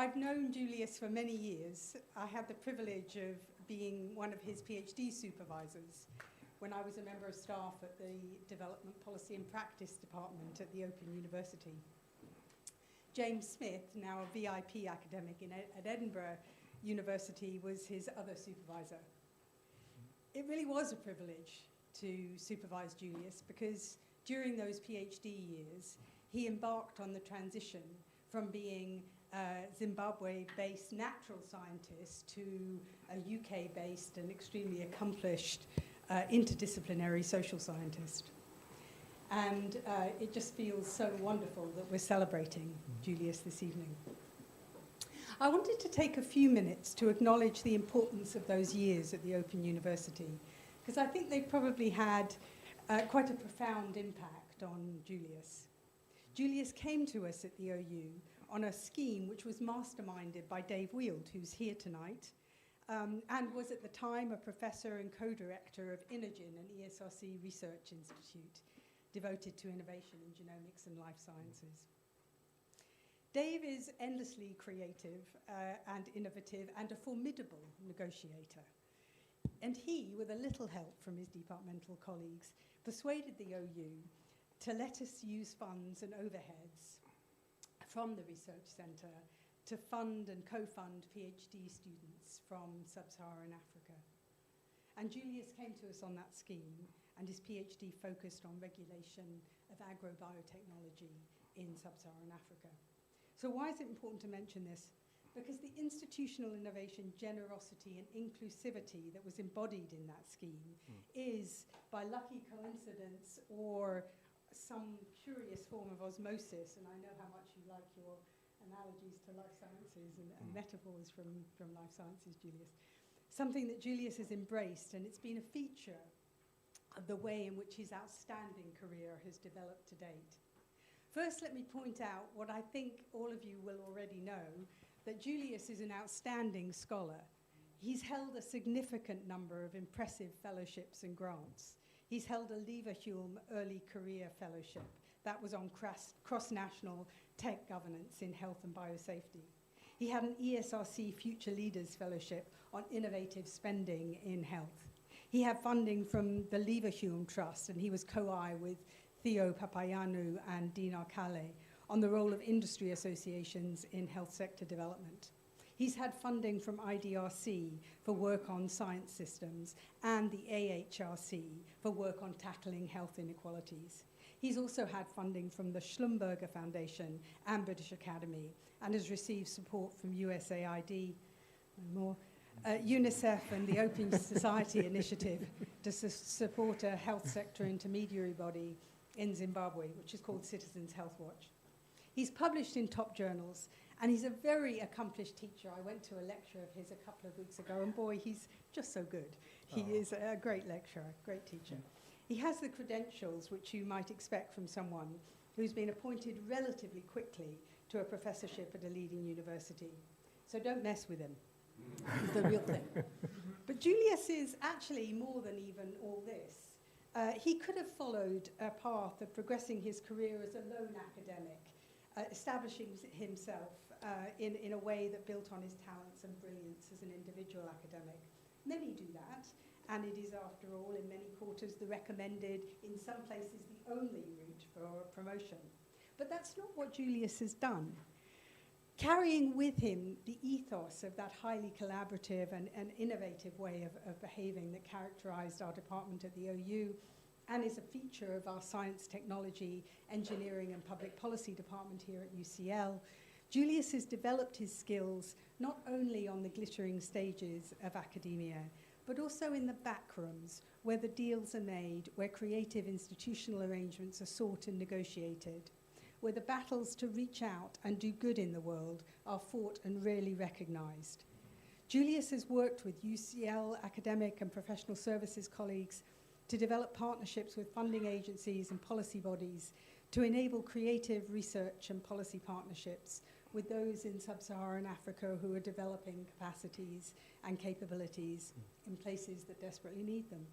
I've known Julius for many years. I had the privilege of being one of his PhD supervisors when I was a member of staff at the Development Policy and Practice Department at the Open University. James Smith, now a VIP academic at Edinburgh University, was his other supervisor. It really was a privilege to supervise Julius because during those PhD years, he embarked on the transition from being a Zimbabwe-based natural scientist to a UK-based and extremely accomplished interdisciplinary social scientist. And it just feels so wonderful that we're celebrating Julius this evening. I wanted to take a few minutes to acknowledge the importance of those years at the Open University, because I think they probably had quite a profound impact on Julius. Julius came to us at the OU on a scheme which was masterminded by Dave Wield, who's here tonight, and was at the time a professor and co-director of Inogen, an ESRC research institute devoted to innovation in genomics and life sciences. Dave is endlessly creative and innovative and a formidable negotiator. And he, with a little help from his departmental colleagues, persuaded the OU to let us use funds and overheads from the research centre to fund and co-fund PhD students from sub-Saharan Africa. And Julius came to us on that scheme, and his PhD focused on regulation of agrobiotechnology in sub-Saharan Africa. So why is it important to mention this? Because the institutional innovation, generosity, and inclusivity that was embodied in that scheme is, by lucky coincidence or some curious form of osmosis, and I know how much you like your analogies to life sciences and metaphors from life sciences, Julius, something that Julius has embraced, and it's been a feature of the way in which his outstanding career has developed to date. First, let me point out what I think all of you will already know, that Julius is an outstanding scholar. He's held a significant number of impressive fellowships and grants. He's held a Leverhulme Early Career Fellowship. That was on cross-national tech governance in health and biosafety. He had an ESRC Future Leaders Fellowship on innovative spending in health. He had funding from the Leverhulme Trust, and he was co-I with Theo Papayannou and Dina Kale on the role of industry associations in health sector development. He's had funding from IDRC for work on science systems and the AHRC for work on tackling health inequalities. He's also had funding from the Schlumberger Foundation and British Academy, and has received support from USAID, and more, UNICEF and the Open Society Initiative to support a health sector intermediary body in Zimbabwe, which is called Citizens Health Watch. He's published in top journals, and he's a very accomplished teacher. I went to a lecture of his a couple of weeks ago, and boy, he's just so good. He is a great lecturer, great teacher. He has the credentials which you might expect from someone who's been appointed relatively quickly to a professorship at a leading university. So don't mess with him. He's the real thing. But Julius is actually more than even all this. He could have followed a path of progressing his career as a lone academic, establishing himself in a way that built on his talents and brilliance as an individual academic. Many do that, and it is, after all, in many quarters, the recommended, in some places, the only route for promotion. But that's not what Julius has done. Carrying with him the ethos of that highly collaborative and innovative way of behaving that characterized our department at the OU, and is a feature of our science, technology, engineering, and public policy department here at UCL, Julius has developed his skills not only on the glittering stages of academia, but also in the back rooms, where the deals are made, where creative institutional arrangements are sought and negotiated, where the battles to reach out and do good in the world are fought and rarely recognized. Julius has worked with UCL academic and professional services colleagues to develop partnerships with funding agencies and policy bodies to enable creative research and policy partnerships with those in sub-Saharan Africa who are developing capacities and capabilities in places that desperately need them.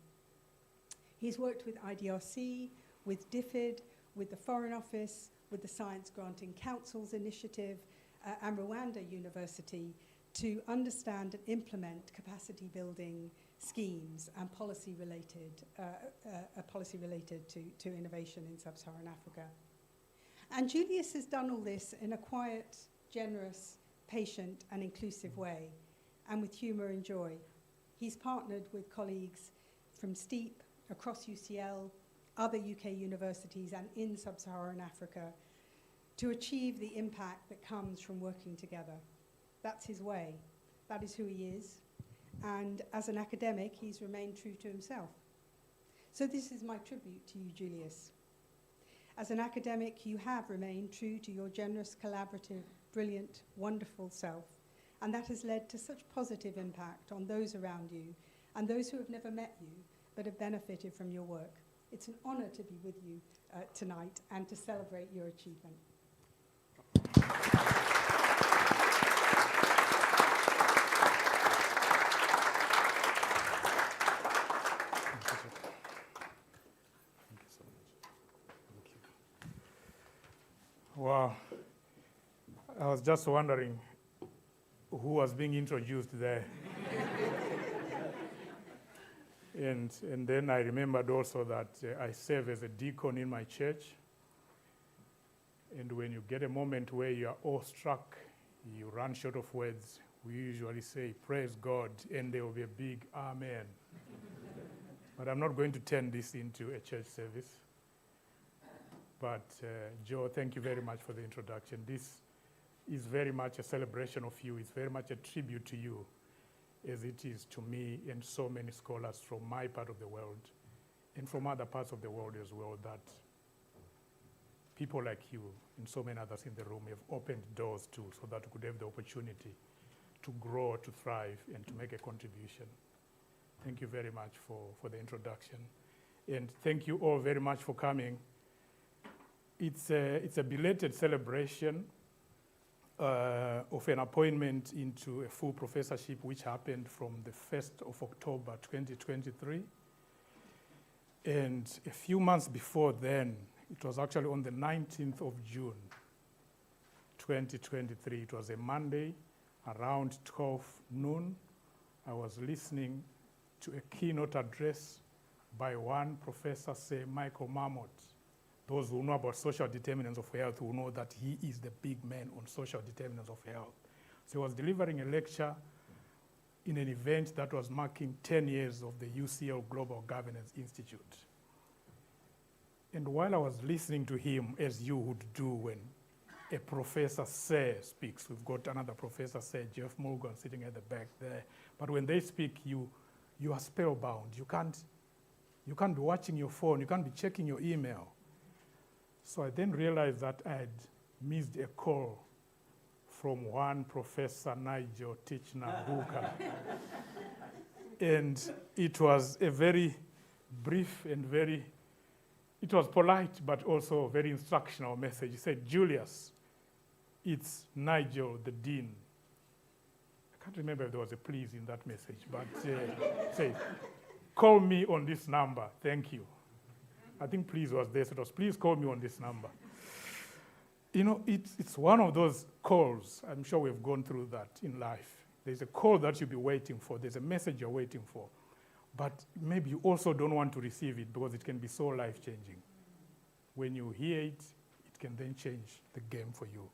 He's worked with IDRC, with DFID, with the Foreign Office, with the Science Granting Council's initiative, and Rwanda University to understand and implement capacity building schemes and policy related to innovation in sub-Saharan Africa. And Julius has done all this in a quiet, generous, patient and inclusive way, and with humour and joy. He's partnered with colleagues from STEEP, across UCL, other UK universities and in sub-Saharan Africa to achieve the impact that comes from working together. That's his way. That is who he is. And as an academic, he's remained true to himself. So this is my tribute to you, Julius. As an academic, you have remained true to your generous, collaborative, brilliant, wonderful self. And that has led to such positive impact on those around you and those who have never met you but have benefited from your work. It's an honor to be with you tonight and to celebrate your achievement. Wow. I was just wondering who was being introduced there. And then I remembered also that I serve as a deacon in my church. And when you get a moment where you are awestruck, you run short of words, we usually say, praise God, and there will be a big amen. But I'm not going to turn this into a church service. But Joe, thank you very much for the introduction. This is very much a celebration of you. It's very much a tribute to you, as it is to me and so many scholars from my part of the world and from other parts of the world as well, that people like you and so many others in the room have opened doors to, so that we could have the opportunity to grow, to thrive, and to make a contribution. Thank you very much for the introduction. And thank you all very much for coming. It's a belated celebration of an appointment into a full professorship, which happened from the 1st of October 2023. And a few months before then, it was actually on the 19th of June 2023. It was a Monday around 12 noon. I was listening to a keynote address by one Professor, say, Michael Marmot. Those who know about social determinants of health will know that he is the big man on social determinants of health. So he was delivering a lecture in an event that was marking 10 years of the UCL Global Governance Institute. And while I was listening to him, as you would do when a professor, say, speaks, we've got another professor, say, Jeff Morgan, sitting at the back there. But when they speak, you are spellbound. You can't be watching your phone. You can't be checking your email. So I then realized that I had missed a call from one Professor Nigel Tichner-Hooker. And it was a very brief and it was polite, but also very instructional message. He said, Julius, it's Nigel, the dean. I can't remember if there was a please in that message, but say, call me on this number, thank you. I think please was there, so it was please call me on this number. You know, it's one of those calls. I'm sure we've gone through that in life. There's a call that you'll be waiting for. There's a message you're waiting for. But maybe you also don't want to receive it because it can be so life-changing. When you hear it, it can then change the game for you.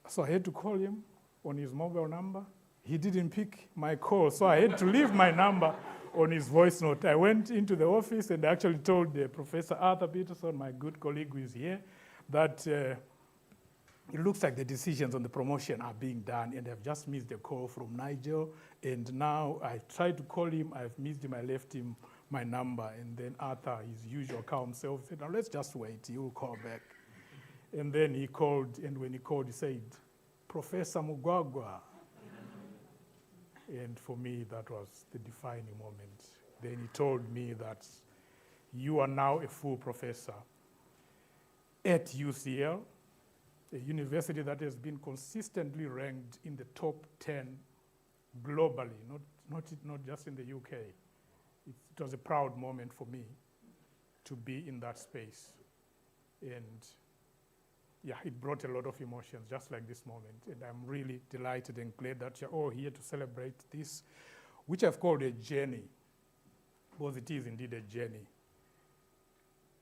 So I had to call him on his mobile number. He didn't pick my call, so I had to leave my number on his voice note. I went into the office and actually told Professor Arthur Peterson, my good colleague who is here, that it looks like the decisions on the promotion are being done, and I've just missed a call from Nigel, and now I tried to call him, I've missed him, I left him my number, and then Arthur, his usual calm self, said, now let's just wait, he will call back. And then he called, and when he called, he said, Professor Mugwagwa. And for me, that was the defining moment. Then he told me that you are now a full professor at UCL, a university that has been consistently ranked in the top 10 globally, not just in the UK. It was a proud moment for me to be in that space. And yeah, it brought a lot of emotions, just like this moment. And I'm really delighted and glad that you're all here to celebrate this, which I've called a journey, because it is indeed a journey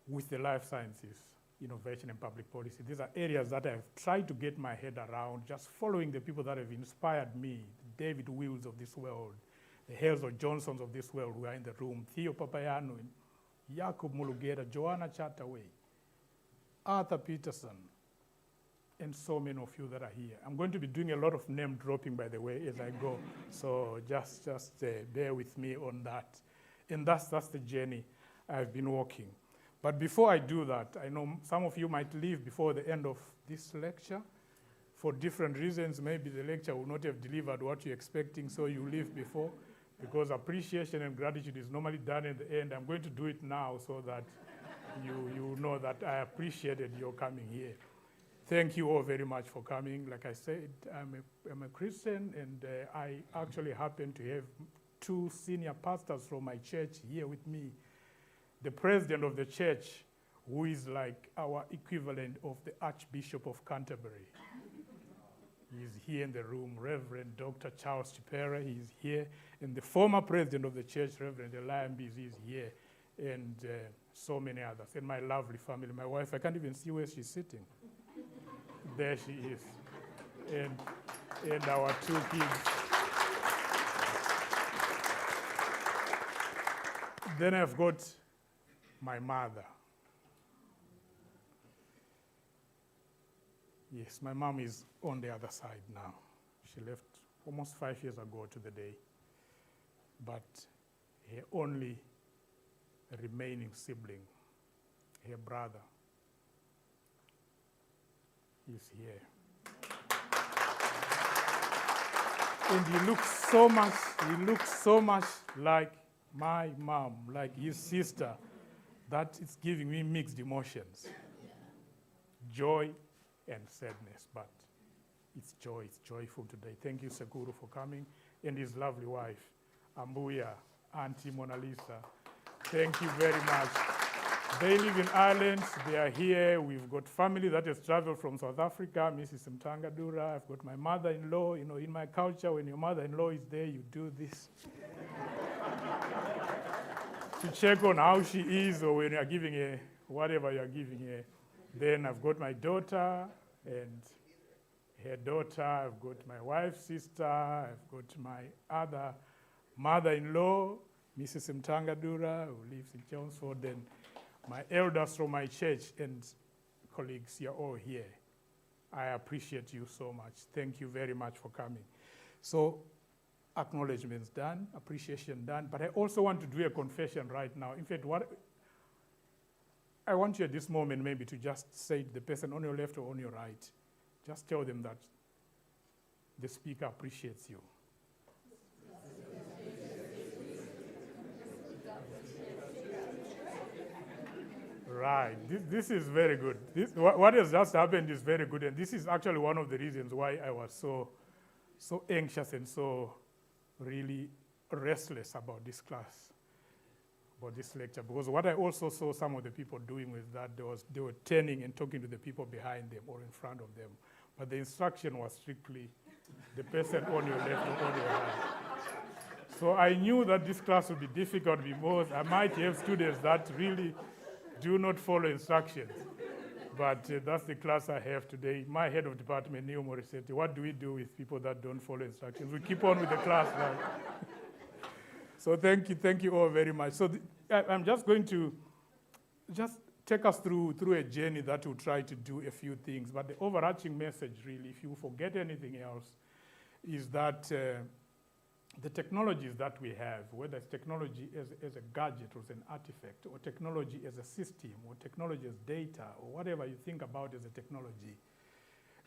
with the life sciences, innovation and public policy. These are areas that I've tried to get my head around, just following the people that have inspired me, the David Wills of this world, the Hazel Johnsons of this world who are in the room, Theo Papayano, Jacob Mulugera, Joanna Chataway, Arthur Peterson, and so many of you that are here. I'm going to be doing a lot of name dropping, by the way, as I go. So just bear with me on that. And that's the journey I've been walking. But before I do that, I know some of you might leave before the end of this lecture for different reasons. Maybe the lecture will not have delivered what you're expecting, so you leave before, because appreciation and gratitude is normally done at the end. I'm going to do it now so that you know that I appreciated your coming here. Thank you all very much for coming. Like I said, I'm a Christian, and I actually happen to have two senior pastors from my church here with me. The president of the church, who is like our equivalent of the Archbishop of Canterbury. He's here in the room, Reverend Dr. Charles Chipera, he's here. And the former president of the church, Reverend Eliam Bizi, is here. And so many others. And my lovely family, my wife, I can't even see where she's sitting. There she is. And our two kids. Then I've got my mother. Yes, my mom is on the other side now. She left almost 5 years ago to the day. But her only remaining sibling, her brother, is here. And he looks so much like my mom, like his sister, that it's giving me mixed emotions. Joy and sadness, but it's joy, it's joyful today. Thank you, Sekuru, for coming, and his lovely wife, Ambuya, Auntie Mona Lisa. Thank you very much. They live in Ireland, they are here. We've got family that has traveled from South Africa, Mrs. Mtangadura. I've got my mother-in-law. In my culture, when your mother-in-law is there, you do this. To check on how she is, or when you're giving her whatever you're giving her. Then I've got my daughter and her daughter. I've got my wife's sister. I've got my other mother-in-law, Mrs. Mtangadura, who lives in Chelmsford. Then my elders from my church and colleagues, you're all here. I appreciate you so much. Thank you very much for coming. So, acknowledgements done, appreciation done, but I also want to do a confession right now. In fact, what I want you at this moment maybe to just say to the person on your left or on your right, just tell them that the speaker appreciates you. Right, this is very good. What has just happened is very good, and this is actually one of the reasons why I was so anxious and so really restless about this class, about this lecture, because what I also saw some of the people doing was that they were turning and talking to the people behind them or in front of them, but the instruction was strictly the person on your left or on your right. So I knew that this class would be difficult because I might have students that really do not follow instructions. But that's the class I have today. My head of department, Neil Morissetti, what do we do with people that don't follow instructions? We keep on with the class now. So thank you all very much. So I'm just going to just take us through a journey that will try to do a few things. But the overarching message, really, if you forget anything else, is that the technologies that we have, whether it's technology as a gadget or as an artifact, or technology as a system, or technology as data, or whatever you think about as a technology,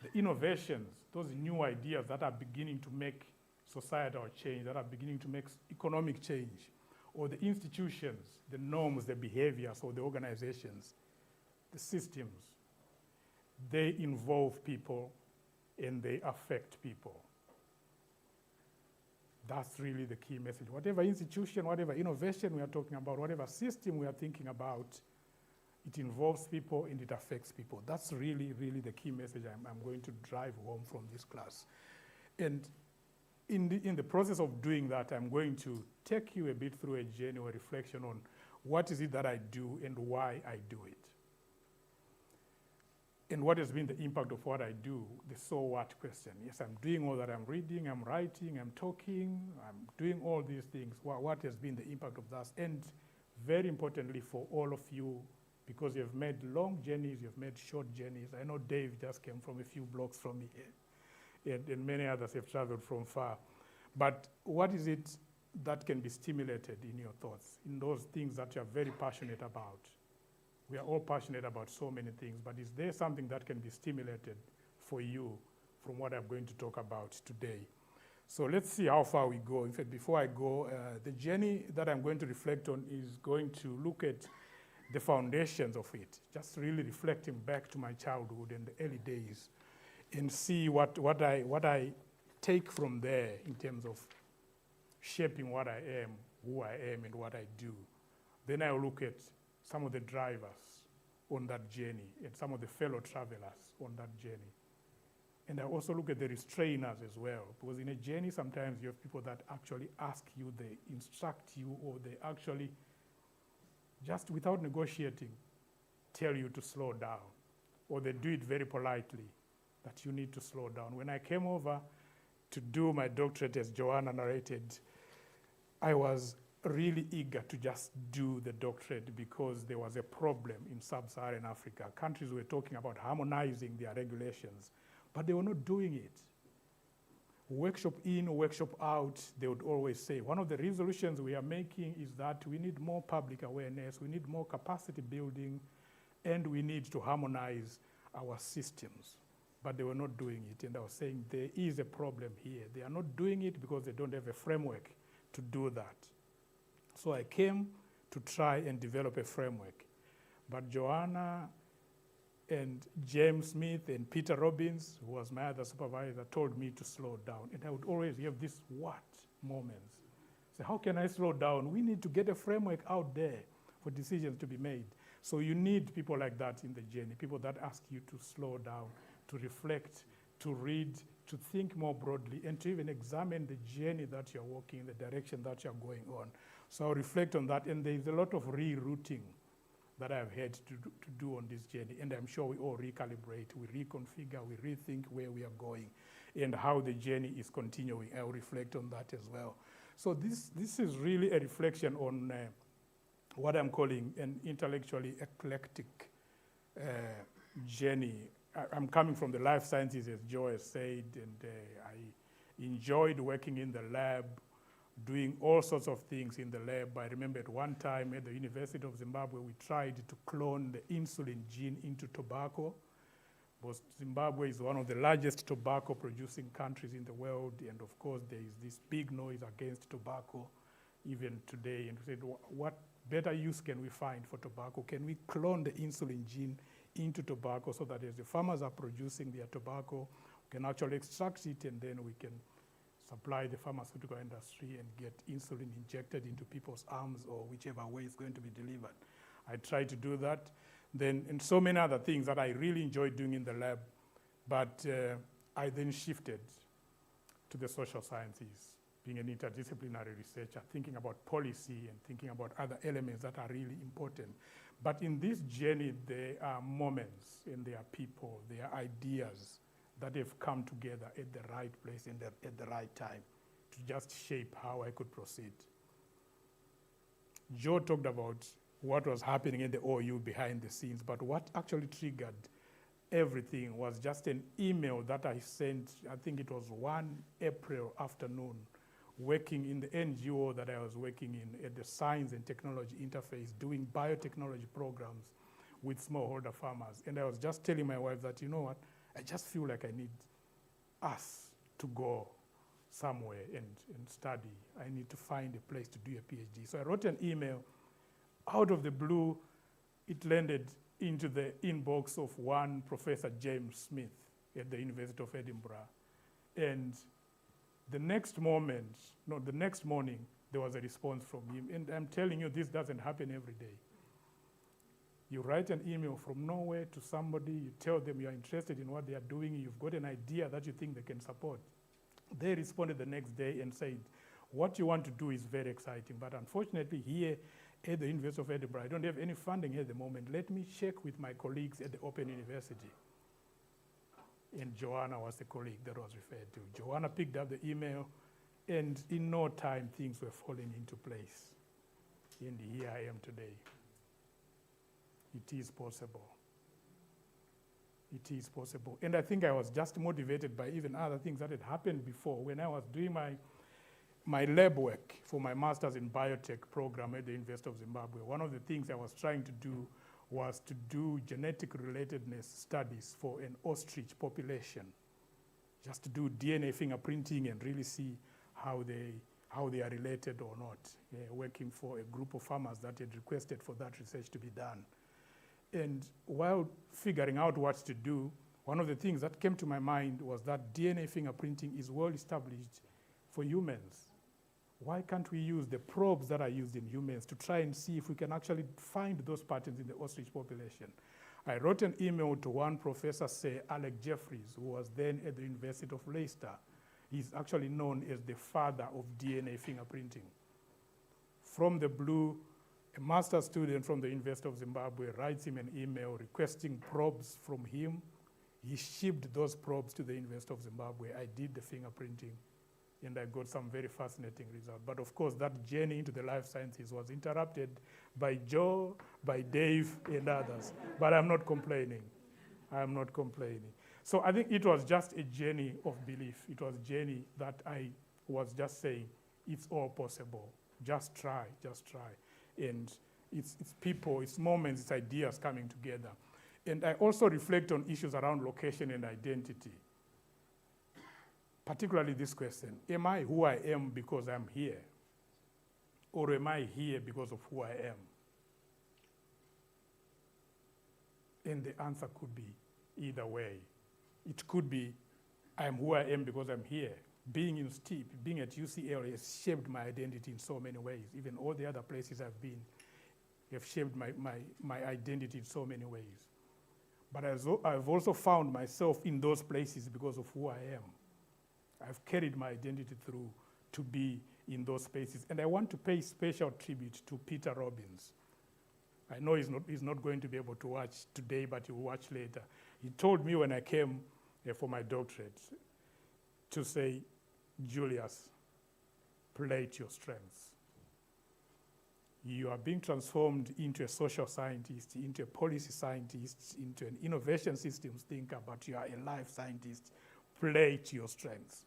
the innovations, those new ideas that are beginning to make societal change, that are beginning to make economic change, or the institutions, the norms, the behaviors, or the organizations, the systems, they involve people and they affect people. That's really the key message. Whatever institution, whatever innovation we are talking about, whatever system we are thinking about, It involves people and it affects people. That's really, really the key message I'm going to drive home from this class. And in the process of doing that, I'm going to take you a bit through a journey or reflection on what is it that I do and why I do it. And what has been the impact of what I do, the so what question. Yes, I'm doing all that. I'm reading, I'm writing, I'm talking, I'm doing all these things. What has been the impact of that? And very importantly for all of you, because you've made long journeys, you've made short journeys. I know Dave just came from a few blocks from me here, and many others have traveled from far. But what is it that can be stimulated in your thoughts, in those things that you're very passionate about? We are all passionate about so many things, but is there something that can be stimulated for you from what I'm going to talk about today? So let's see how far we go. In fact, before I go, the journey that I'm going to reflect on is going to look at the foundations of it, just really reflecting back to my childhood and the early days and see what I take from there in terms of shaping what I am, who I am, and what I do. Then I'll look at some of the drivers on that journey and some of the fellow travelers on that journey. And I also look at the restrainers as well, because in a journey sometimes you have people that actually ask you, they instruct you, or they actually, just without negotiating, tell you to slow down, or they do it very politely, that you need to slow down. When I came over to do my doctorate, as Joanna narrated, I was really eager to just do the doctorate because there was a problem in sub-Saharan Africa. Countries were talking about harmonizing their regulations, but they were not doing it. Workshop in, workshop out, they would always say, one of the resolutions we are making is that we need more public awareness, we need more capacity building, and we need to harmonize our systems. But they were not doing it, and I was saying there is a problem here. They are not doing it because they don't have a framework to do that. So I came to try and develop a framework. But Joanna and James Smith and Peter Robbins, who was my other supervisor, told me to slow down. And I would always have these what moments. So how can I slow down? We need to get a framework out there for decisions to be made. So you need people like that in the journey, people that ask you to slow down, to reflect, to read, to think more broadly, and to even examine the journey that you're walking, the direction that you're going on. So I'll reflect on that, and there's a lot of rerouting that I've had to do on this journey, and I'm sure we all recalibrate, we reconfigure, we rethink where we are going, and how the journey is continuing. I'll reflect on that as well. So this is really a reflection on what I'm calling an intellectually eclectic journey. I'm coming from the life sciences, as Joe has said, and I enjoyed working in the lab, doing all sorts of things in the lab. I remember at one time at the University of Zimbabwe, we tried to clone the insulin gene into tobacco, because Zimbabwe is one of the largest tobacco producing countries in the world, and of course there is this big noise against tobacco even today, and we said, what better use can we find for tobacco? Can we clone the insulin gene into tobacco so that as the farmers are producing their tobacco, we can actually extract it, and then we can supply the pharmaceutical industry and get insulin injected into people's arms or whichever way it's going to be delivered. I tried to do that. Then, and so many other things that I really enjoyed doing in the lab, but I then shifted to the social sciences, being an interdisciplinary researcher, thinking about policy and thinking about other elements that are really important. But in this journey, there are moments and there are people, there are ideas that have come together at the right place and at the right time to just shape how I could proceed. Joe talked about what was happening in the OU behind the scenes, but what actually triggered everything was just an email that I sent, I think it was 1 April afternoon, working in the NGO that I was working in at the Science and Technology Interface, doing biotechnology programs with smallholder farmers. And I was just telling my wife that, you know what, I just feel like I need us to go somewhere and study. I need to find a place to do a PhD. So I wrote an email. Out of the blue, it landed into the inbox of one Professor James Smith at the University of Edinburgh. And the next morning, there was a response from him. And I'm telling you, this doesn't happen every day. You write an email from nowhere to somebody, you tell them you're interested in what they are doing, you've got an idea that you think they can support. They responded the next day and said, what you want to do is very exciting, but unfortunately here at the University of Edinburgh, I don't have any funding at the moment. Let me check with my colleagues at the Open University. And Joanna was the colleague that was referred to. Joanna picked up the email, and in no time, things were falling into place. And here I am today. It is possible. It is possible. And I think I was just motivated by even other things that had happened before. When I was doing my lab work for my master's in biotech program at the University of Zimbabwe, one of the things I was trying to do was to do genetic relatedness studies for an ostrich population, just to do DNA fingerprinting and really see how they are related or not, working for a group of farmers that had requested for that research to be done. And while figuring out what to do, one of the things that came to my mind was that DNA fingerprinting is well established for humans. Why can't we use the probes that are used in humans to try and see if we can actually find those patterns in the ostrich population? I wrote an email to one professor, say Alec Jeffries, who was then at the University of Leicester. He's actually known as the father of DNA fingerprinting. From the blue, a master's student from the University of Zimbabwe writes him an email requesting probes from him. He shipped those probes to the University of Zimbabwe. I did the fingerprinting, and I got some very fascinating results. But of course, that journey into the life sciences was interrupted by Joe, by Dave, and others. But I'm not complaining. I'm not complaining. So I think it was just a journey of belief. It was a journey that I was just saying, it's all possible. Just try, just try. And it's people, it's moments, it's ideas coming together. And I also reflect on issues around location and identity. Particularly this question, am I who I am because I'm here? Or am I here because of who I am? And the answer could be either way. It could be, I'm who I am because I'm here. Being in STEEP, being at UCL has shaped my identity in so many ways. Even all the other places I've been have shaped my identity in so many ways. But I've also found myself in those places because of who I am. I've carried my identity through to be in those spaces. And I want to pay special tribute to Peter Robbins. I know he's not going to be able to watch today, but he'll watch later. He told me when I came for my doctorate to say, Julius, play to your strengths. You are being transformed into a social scientist, into a policy scientist, into an innovation systems thinker, but you are a life scientist. Play to your strengths.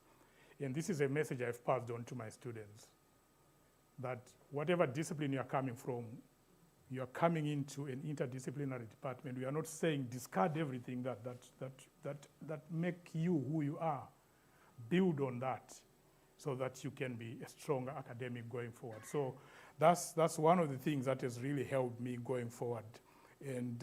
And this is a message I've passed on to my students, that whatever discipline you're coming from, you're coming into an interdisciplinary department. We are not saying discard everything that make you who you are. Build on that so that you can be a stronger academic going forward. So that's one of the things that has really helped me going forward. And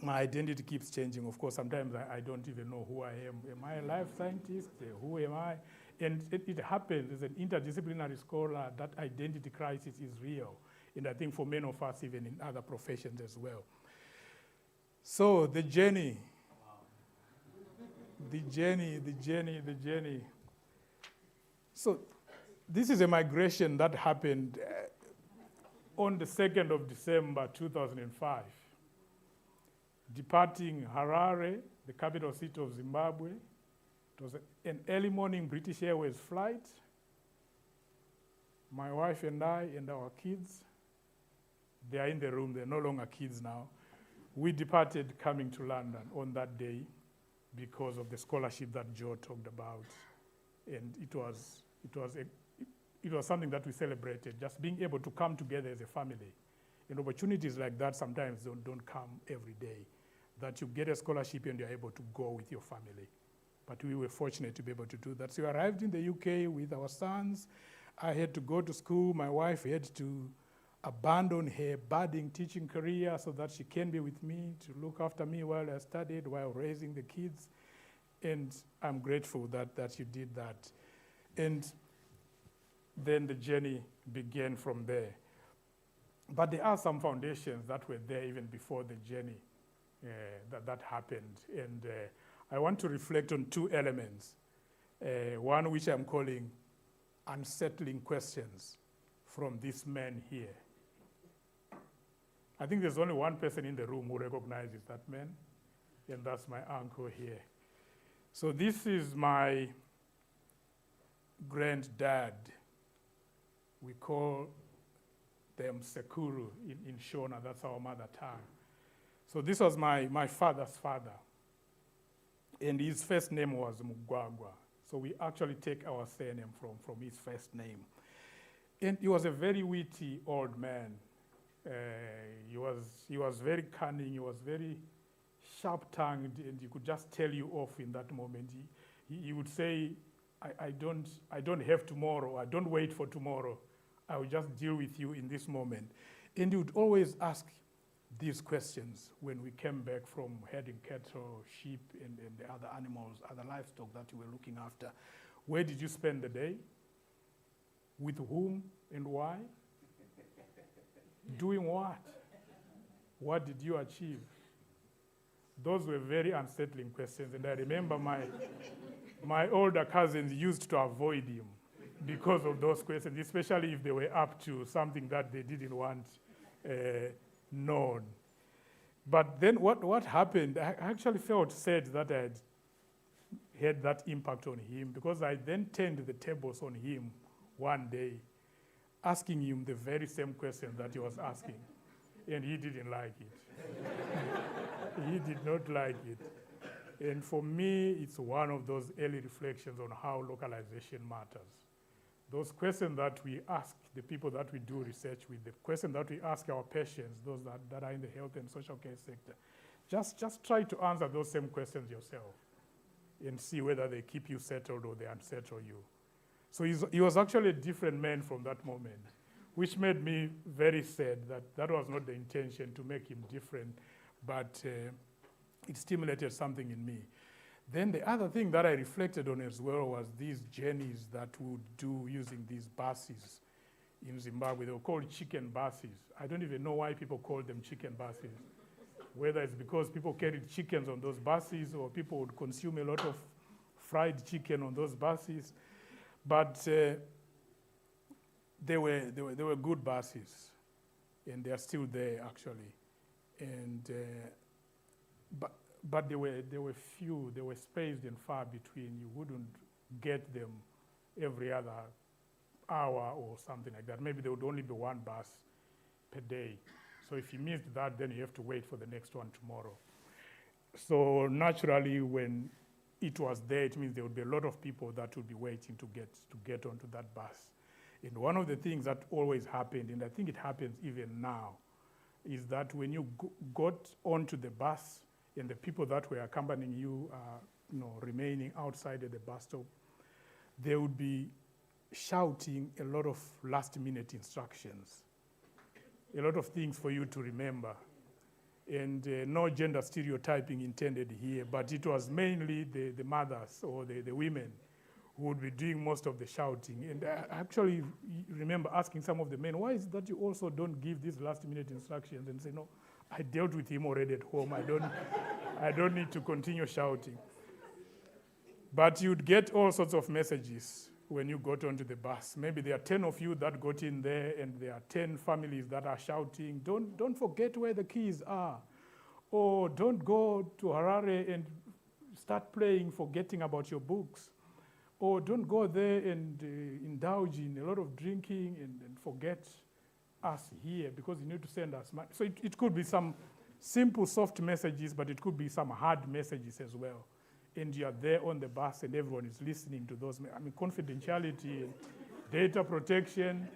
my identity keeps changing. Of course, sometimes I don't even know who I am. Am I a life scientist? Who am I? And it happens as an interdisciplinary scholar, that identity crisis is real. And I think for many of us, even in other professions as well. So the journey. So this is a migration that happened on the 2nd of December, 2005. Departing Harare, the capital city of Zimbabwe. It was an early morning British Airways flight. My wife and I and our kids, they are in the room, they're no longer kids now. We departed coming to London on that day because of the scholarship that Joe talked about. And it was something that we celebrated, just being able to come together as a family. And opportunities like that sometimes don't come every day, that you get a scholarship and you're able to go with your family. But we were fortunate to be able to do that. So we arrived in the UK with our sons. I had to go to school. My wife had to abandon her budding teaching career so that she can be with me, to look after me while I studied, while raising the kids. And I'm grateful that you did that. And then the journey began from there. But there are some foundations that were there even before the journey that happened. And I want to reflect on two elements. One which I'm calling unsettling questions from this man here. I think there's only one person in the room who recognizes that man, and that's my uncle here. So this is my granddad. We call them Sekuru in Shona, that's our mother tongue. So this was my father's father, and his first name was Mugwagwa. So we actually take our surname from his first name. And he was a very witty old man. He was very cunning, he was very sharp-tongued, and he could just tell you off in that moment. He would say, I don't have tomorrow, I don't wait for tomorrow, I will just deal with you in this moment. And he would always ask these questions when we came back from herding cattle, sheep, and the other animals, other livestock that we were looking after. Where did you spend the day? With whom and why? Doing what? What did you achieve? Those were very unsettling questions, and I remember my older cousins used to avoid him because of those questions, especially if they were up to something that they didn't want known. But then what happened, I actually felt sad that I had that impact on him, because I then turned the tables on him one day, asking him the very same question that he was asking, and he didn't like it. He did not like it. And for me, it's one of those early reflections on how localization matters. Those questions that we ask the people that we do research with, the questions that we ask our patients, those that are in the health and social care sector, just try to answer those same questions yourself and see whether they keep you settled or they unsettle you. So he was actually a different man from that moment, which made me very sad that was not the intention to make him different, but it stimulated something in me. Then the other thing that I reflected on as well was these journeys that we would do using these buses in Zimbabwe. They were called chicken buses. I don't even know why people call them chicken buses, whether it's because people carried chickens on those buses or people would consume a lot of fried chicken on those buses. But they were good buses, and they are still there actually. And but they were few. They were spaced and far between. You wouldn't get them every other hour or something like that. Maybe there would only be one bus per day. So if you missed that, then you have to wait for the next one tomorrow. So naturally, when it was there, it means there would be a lot of people that would be waiting to get onto that bus. And one of the things that always happened, and I think it happens even now, is that when you got onto the bus and the people that were accompanying you remaining outside at the bus stop, they would be shouting a lot of last-minute instructions, a lot of things for you to remember. And no gender stereotyping intended here, but it was mainly the mothers or the women who would be doing most of the shouting. And I actually remember asking some of the men, why is it that you also don't give these last-minute instructions? And say, no, I dealt with him already at home. I don't need to continue shouting. But you'd get all sorts of messages when you got onto the bus. Maybe there are 10 of you that got in there, and there are 10 families that are shouting, don't forget where the keys are. Or don't go to Harare and start playing, forgetting about your books. Or don't go there and indulge in a lot of drinking and forget us here because you need to send us money. So it could be some simple, soft messages, but it could be some hard messages as well. And you are there on the bus and everyone is listening to those. I mean, confidentiality and data protection,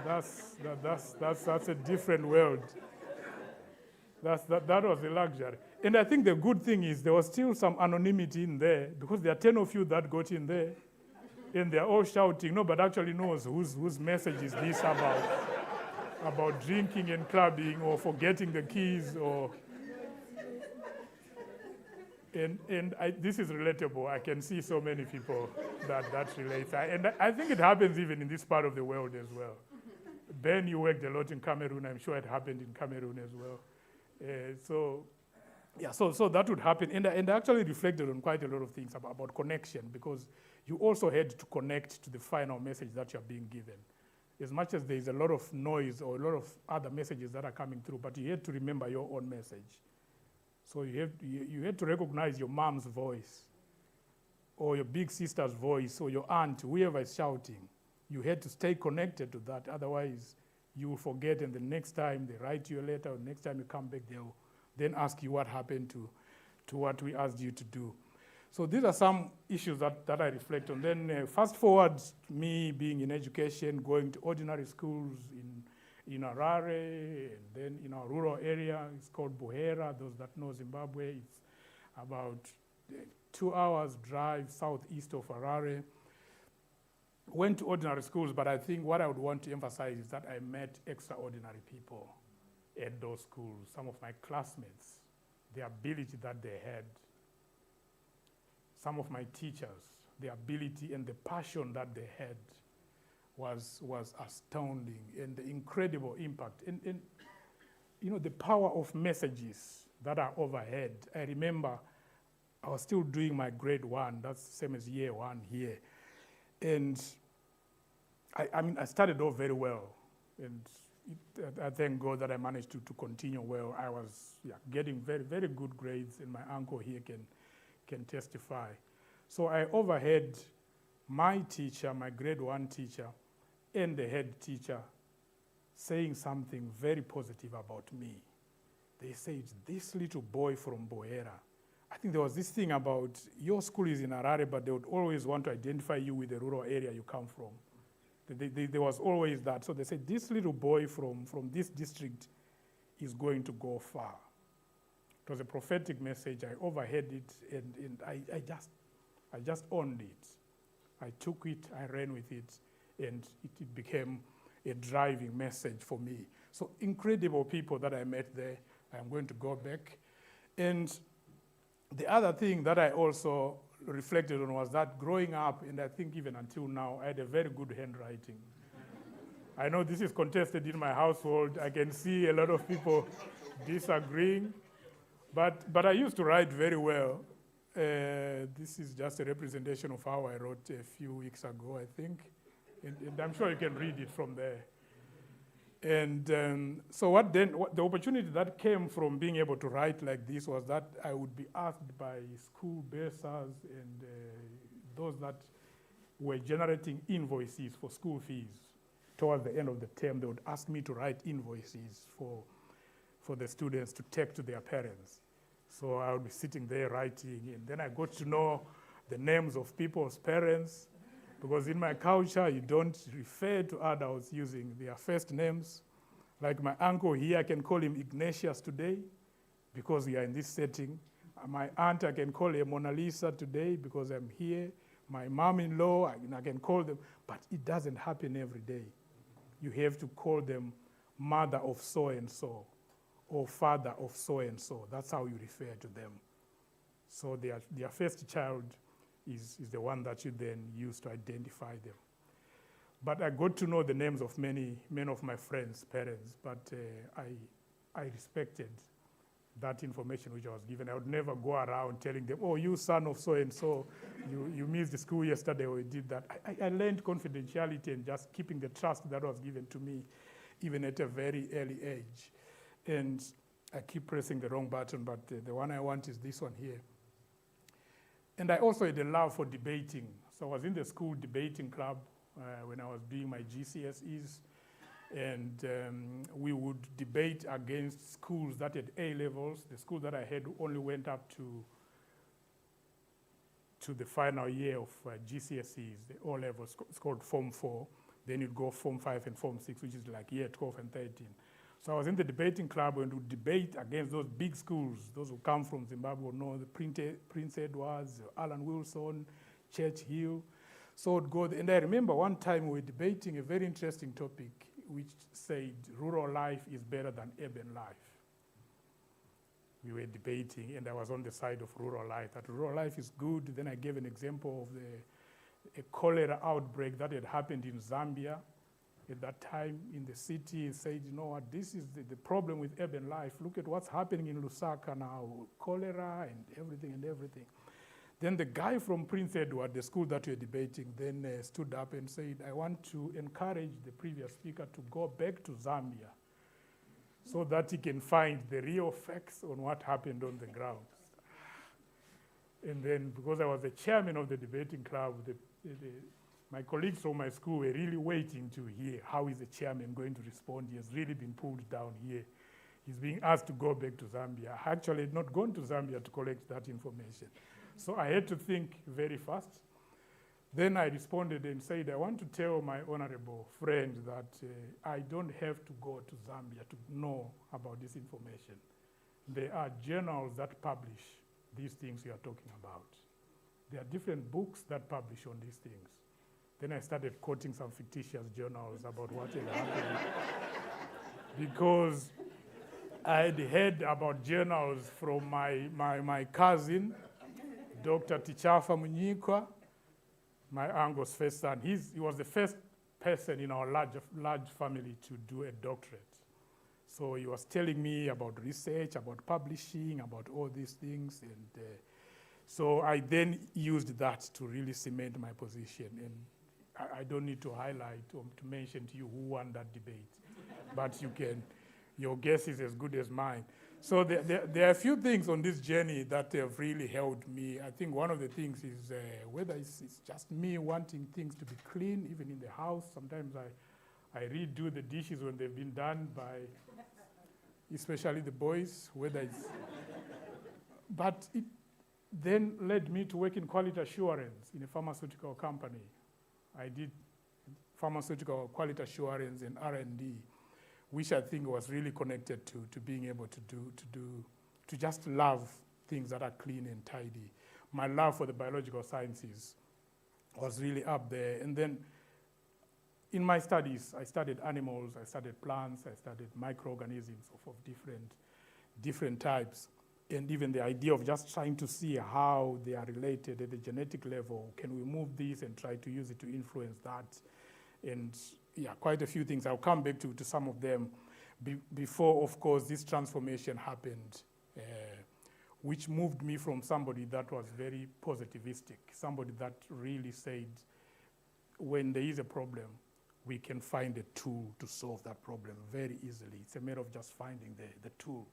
that's a different world. That was a luxury. And I think the good thing is there was still some anonymity in there because there are 10 of you that got in there and they're all shouting. Nobody actually knows whose message is this about drinking and clubbing or forgetting the keys or... And this is relatable. I can see so many people that relate. And I think it happens even in this part of the world as well. Ben, you worked a lot in Cameroon. I'm sure it happened in Cameroon as well. So that would happen. And I actually reflected on quite a lot of things about connection, because you also had to connect to the final message that you're being given. As much as there's a lot of noise or a lot of other messages that are coming through, but you had to remember your own message. So you had to recognize your mom's voice, or your big sister's voice, or your aunt, whoever is shouting. You had to stay connected to that, otherwise you will forget, and the next time they write you a letter, or next time you come back, they'll then ask you what happened to what we asked you to do. So these are some issues that I reflect on. Then fast forward me being in education, going to ordinary schools in Harare, and then in our rural area, it's called Buhera. Those that know Zimbabwe, it's about 2 hours drive southeast of Harare. Went to ordinary schools, but I think what I would want to emphasize is that I met extraordinary people at those schools. Some of my classmates, the ability that they had. Some of my teachers, the ability and the passion that they had was astounding, and the incredible impact. And you know, the power of messages that are overhead. I remember I was still doing my grade 1, that's the same as year 1 here. And I started off very well, and I thank God that I managed to continue well. I was getting very, very good grades, and my uncle here can testify. So I overheard my teacher, my grade 1 teacher, and the head teacher saying something very positive about me. They said, this little boy from Buhera. I think there was this thing about your school is in Harare, but they would always want to identify you with the rural area you come from. There was always that. So they said, this little boy from this district is going to go far. It was a prophetic message. I overheard it, and I just owned it. I took it, I ran with it, and it became a driving message for me. So incredible people that I met there. I'm going to go back. And the other thing that I also reflected on was that growing up, and I think even until now, I had a very good handwriting. I know this is contested in my household. I can see a lot of people disagreeing, but I used to write very well. This is just a representation of how I wrote a few weeks ago, I think. And I'm sure you can read it from there. And so the opportunity that came from being able to write like this was that I would be asked by school bursars and those that were generating invoices for school fees. Towards the end of the term, they would ask me to write invoices for the students to take to their parents. So I would be sitting there writing, and then I got to know the names of people's parents, because in my culture, you don't refer to adults using their first names. Like my uncle here, I can call him Ignatius today, because we are in this setting. My aunt, I can call her Mona Lisa today, because I'm here. My mom-in-law, I can call them, but it doesn't happen every day. You have to call them mother of so-and-so, or father of so-and-so. That's how you refer to them. So their first child is the one that you then use to identify them. But I got to know the names of many of my friends' parents, but I respected that information which I was given. I would never go around telling them, oh, you son of so-and-so, you missed the school yesterday, or you did that. I learned confidentiality and just keeping the trust that was given to me, even at a very early age. And I keep pressing the wrong button, but the one I want is this one here. And I also had a love for debating. So I was in the school debating club when I was doing my GCSEs. And we would debate against schools that had A levels. The school that I had only went up to the final year of GCSEs, the O levels. It's called Form 4. Then you'd go Form 5 and Form 6, which is like year 12 and 13. So I was in the debating club and would debate against those big schools. Those who come from Zimbabwe will know the Prince Edwards, Alan Wilson, Churchill. So I'd go there. And I remember one time we were debating a very interesting topic, which said rural life is better than urban life. We were debating, and I was on the side of rural life, that rural life is good. Then I gave an example of a cholera outbreak that had happened in Zambia at that time in the city and said, you know what, this is the problem with urban life. Look at what's happening in Lusaka now, cholera and everything and everything. Then the guy from Prince Edward, the school that we're debating, then stood up and said, I want to encourage the previous speaker to go back to Zambia so that he can find the real facts on what happened on the ground. And then, because I was the chairman of the debating club, my colleagues from my school were really waiting to hear how is the chairman going to respond. He has really been pulled down here. He's being asked to go back to Zambia. I actually had not gone to Zambia to collect that information. So I had to think very fast. Then I responded and said, I want to tell my honorable friend that I don't have to go to Zambia to know about this information. There are journals that publish these things you are talking about. There are different books that publish on these things. Then I started quoting some fictitious journals about what had happened. Because I had heard about journals from my cousin, Dr. Tichafa Munyikwa, my uncle's first son. He was the first person in our large family to do a doctorate. So he was telling me about research, about publishing, about all these things. And so I then used that to really cement my position. And I don't need to highlight or to mention to you who won that debate. But you can, your guess is as good as mine. So there are a few things on this journey that have really helped me. I think one of the things is whether it's just me wanting things to be clean, even in the house. Sometimes I redo the dishes when they've been done by, especially the boys, whether it's, but it then led me to work in quality assurance in a pharmaceutical company. I did pharmaceutical quality assurance and R&D, which I think was really connected to being able to just love things that are clean and tidy. My love for the biological sciences was really up there. And then in my studies, I studied animals, I studied plants, I studied microorganisms of different types. And even the idea of just trying to see how they are related at the genetic level. Can we move this and try to use it to influence that? And yeah, quite a few things. I'll come back to some of them before, of course, this transformation happened, which moved me from somebody that was very positivistic, somebody that really said, when there is a problem, we can find a tool to solve that problem very easily. It's a matter of just finding the tool.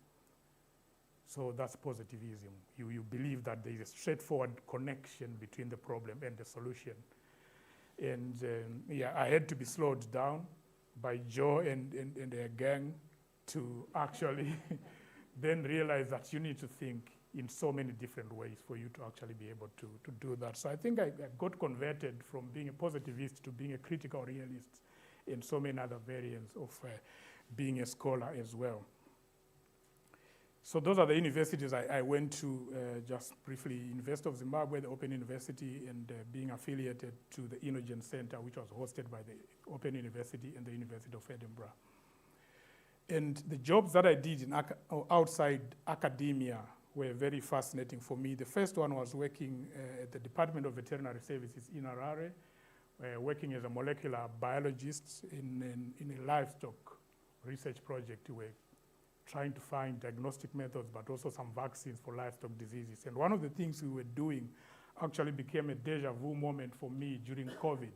So that's positivism. You believe that there is a straightforward connection between the problem and the solution. And yeah, I had to be slowed down by Joe and their gang to actually then realize that you need to think in so many different ways for you to actually be able to do that. So I think I got converted from being a positivist to being a critical realist in so many other variants of being a scholar as well. So those are the universities I went to, just briefly, University of Zimbabwe, the Open University, and being affiliated to the Inogen Center, which was hosted by the Open University and the University of Edinburgh. And the jobs that I did in outside academia were very fascinating for me. The first one was working at the Department of Veterinary Services in Harare, working as a molecular biologist in a livestock research project where trying to find diagnostic methods, but also some vaccines for livestock diseases. And one of the things we were doing actually became a deja vu moment for me during COVID,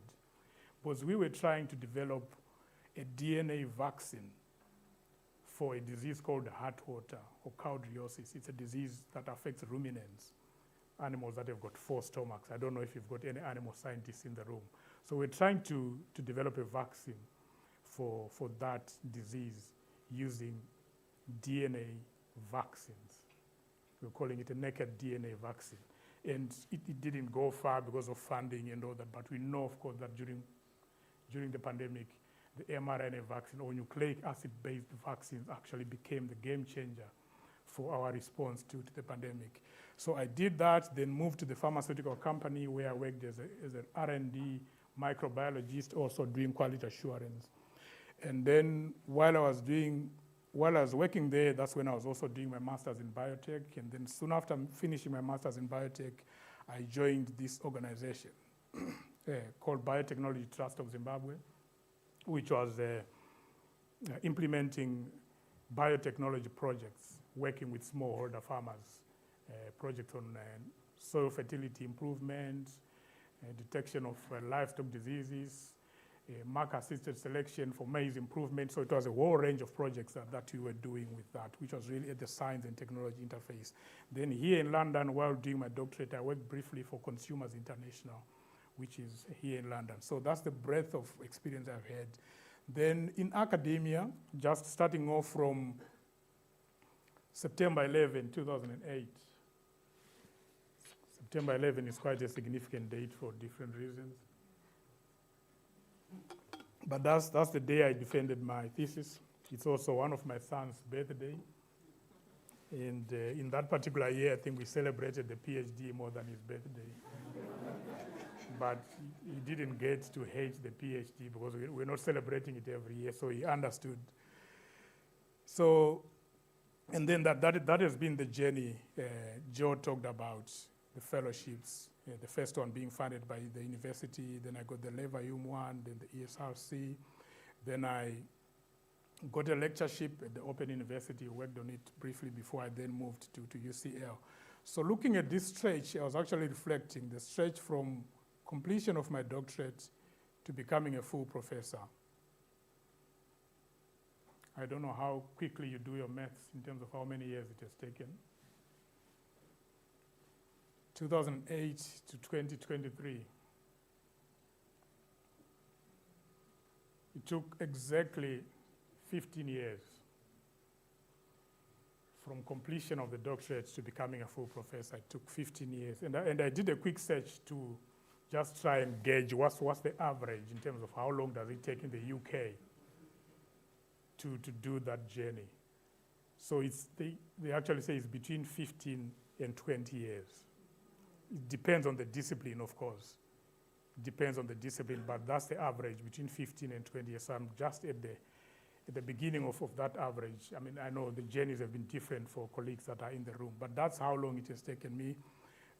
was we were trying to develop a DNA vaccine for a disease called heartwater or cowdriosis. It's a disease that affects ruminants, animals that have got 4 stomachs. I don't know if you've got any animal scientists in the room. So we're trying to develop a vaccine for that disease using DNA vaccines. We're calling it a naked DNA vaccine. And it didn't go far because of funding and all that, but we know, of course, that during the pandemic, the mRNA vaccine or nucleic acid-based vaccines actually became the game changer for our response to the pandemic. So I did that, then moved to the pharmaceutical company where I worked as an R&D microbiologist, also doing quality assurance. And then while I was working there, that's when I was also doing my master's in biotech. And then soon after finishing my master's in biotech, I joined this organization called Biotechnology Trust of Zimbabwe, which was implementing biotechnology projects, working with smallholder farmers, projects on soil fertility improvement, detection of livestock diseases, marker-assisted selection for maize improvement. So it was a whole range of projects that we were doing with that, which was really at the science and technology interface. Then here in London, while doing my doctorate, I worked briefly for Consumers International, which is here in London. So that's the breadth of experience I've had. Then in academia, just starting off from September 11, 2008. September 11 is quite a significant date for different reasons. But that's the day I defended my thesis. It's also one of my son's birthday. And in that particular year, I think we celebrated the PhD more than his birthday. But he didn't get to hate the PhD because we're not celebrating it every year, so he understood. So, and then that has been the journey Joe talked about, the fellowships, the first one being funded by the university, then I got the Leverhulme one, then the ESRC, then I got a lectureship at the Open University, worked on it briefly before I then moved to UCL. So looking at this stretch, I was actually reflecting the stretch from completion of my doctorate to becoming a full professor. I don't know how quickly you do your maths in terms of how many years it has taken. 2008 to 2023. It took exactly 15 years from completion of the doctorate to becoming a full professor. It took 15 years. And I did a quick search to just try and gauge what's the average in terms of how long does it take in the UK to do that journey. So they actually say it's between 15 and 20 years. It depends on the discipline, of course. It depends on the discipline, but that's the average, between 15 and 20 years. So I'm just at the beginning of that average. I mean, I know the journeys have been different for colleagues that are in the room, but that's how long it has taken me,